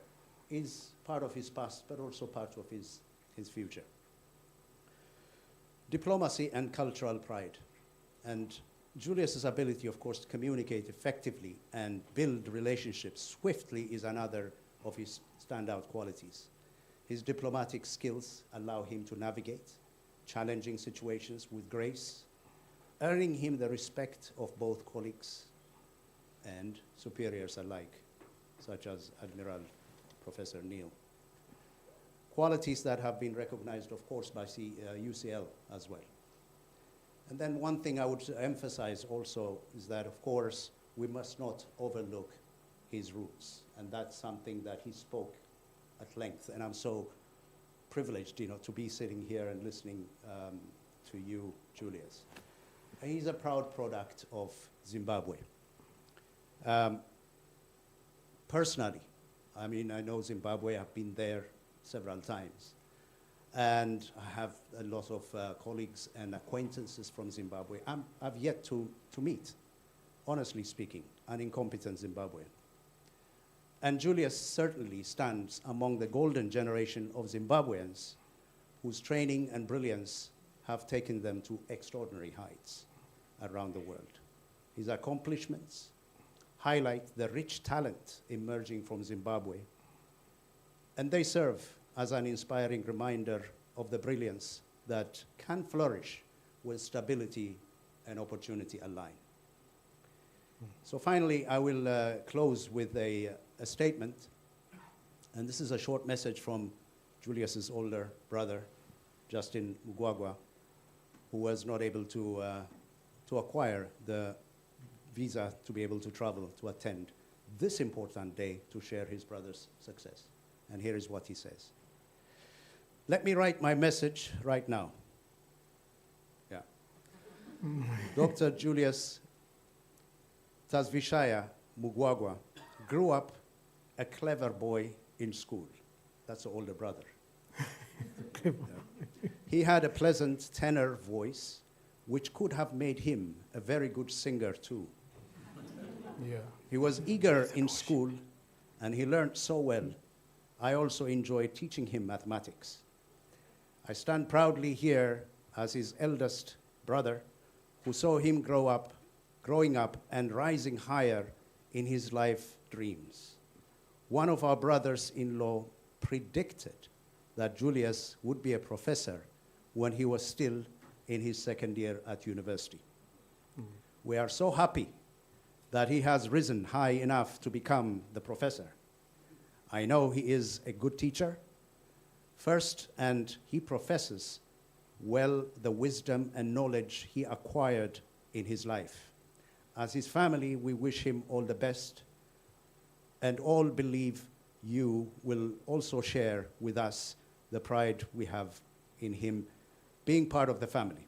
is part of his past, but also part of his future. Diplomacy and cultural pride. And Julius's ability, of course, to communicate effectively and build relationships swiftly is another of his standout qualities. His diplomatic skills allow him to navigate challenging situations with grace, earning him the respect of both colleagues and superiors alike, such as Admiral Professor Neil. Qualities that have been recognized, of course, by UCL as well. And then one thing I would emphasize also is that, of course, we must not overlook his roots. And that's something that he spoke at length. And I'm so privileged, to be sitting here and listening to you, Julius. And he's a proud product of Zimbabwe. Personally, I know Zimbabwe, I've been there several times. and I have a lot of colleagues and acquaintances from Zimbabwe. I've yet to meet, honestly speaking, an incompetent Zimbabwean. And Julius certainly stands among the golden generation of Zimbabweans whose training and brilliance have taken them to extraordinary heights around the world. His accomplishments highlight the rich talent emerging from Zimbabwe, and they serve as an inspiring reminder of the brilliance that can flourish when stability and opportunity align. So finally, I will close with a statement, and this is a short message from Julius's older brother, Justin Mugwagwa, who was not able to acquire the visa to be able to travel to attend this important day to share his brother's success. And here is what he says. Let me write my message right now. Yeah. Dr. Julius Tazvishaya Mugwagwa grew up a clever boy in school. That's the older brother. Yeah. He had a pleasant tenor voice, which could have made him a very good singer too. Yeah. He was eager in school, and he learned so well. I also enjoyed teaching him mathematics. I stand proudly here as his eldest brother, who saw him growing up and rising higher in his life dreams. One of our brothers-in-law predicted that Julius would be a professor when he was still in his second year at university. We are so happy that he has risen high enough to become the professor. I know he is a good teacher, first, and he professes well the wisdom and knowledge he acquired in his life. As his family, we wish him all the best, and all believe you will also share with us the pride we have in him being part of the family.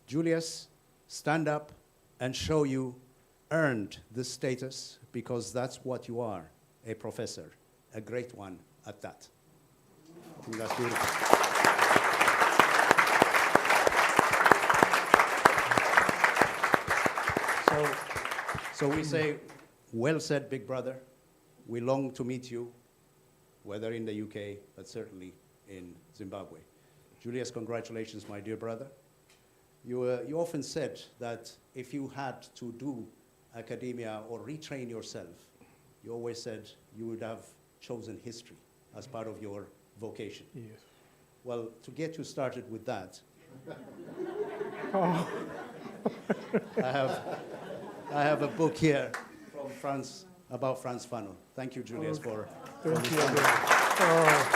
Julius, stand up and show you earned this status, because that's what you are, a professor, a great one at that. I think that's beautiful. So we say, well said, big brother. We long to meet you, whether in the UK, but certainly in Zimbabwe. Julius, congratulations, my dear brother. You often said that if you had to do academia or retrain yourself, you always said you would have chosen history as part of your vocation. Yes. Well, to get you started with that, Oh, I have a book here from France, about Frantz Fanon. Thank you, Julius, for thank this you. wonderful- Oh.